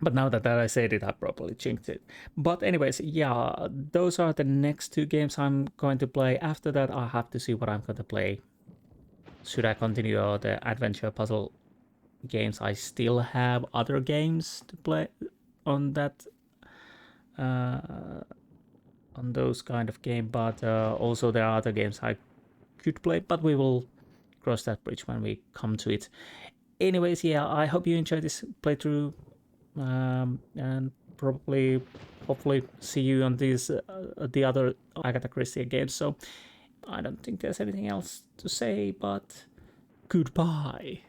But now that I said it, I probably jinxed it. But anyways, yeah, those are the next two games I'm going to play. After that, I have to see what I'm going to play. Should I continue the adventure puzzle games? I still have other games to play on that, on those kind of game. But also there are other games I could play, but we will cross that bridge when we come to it. Anyways, yeah, I hope you enjoyed this playthrough. And probably, hopefully, see you on these the other Agatha Christie games. So I don't think there's anything else to say, but goodbye.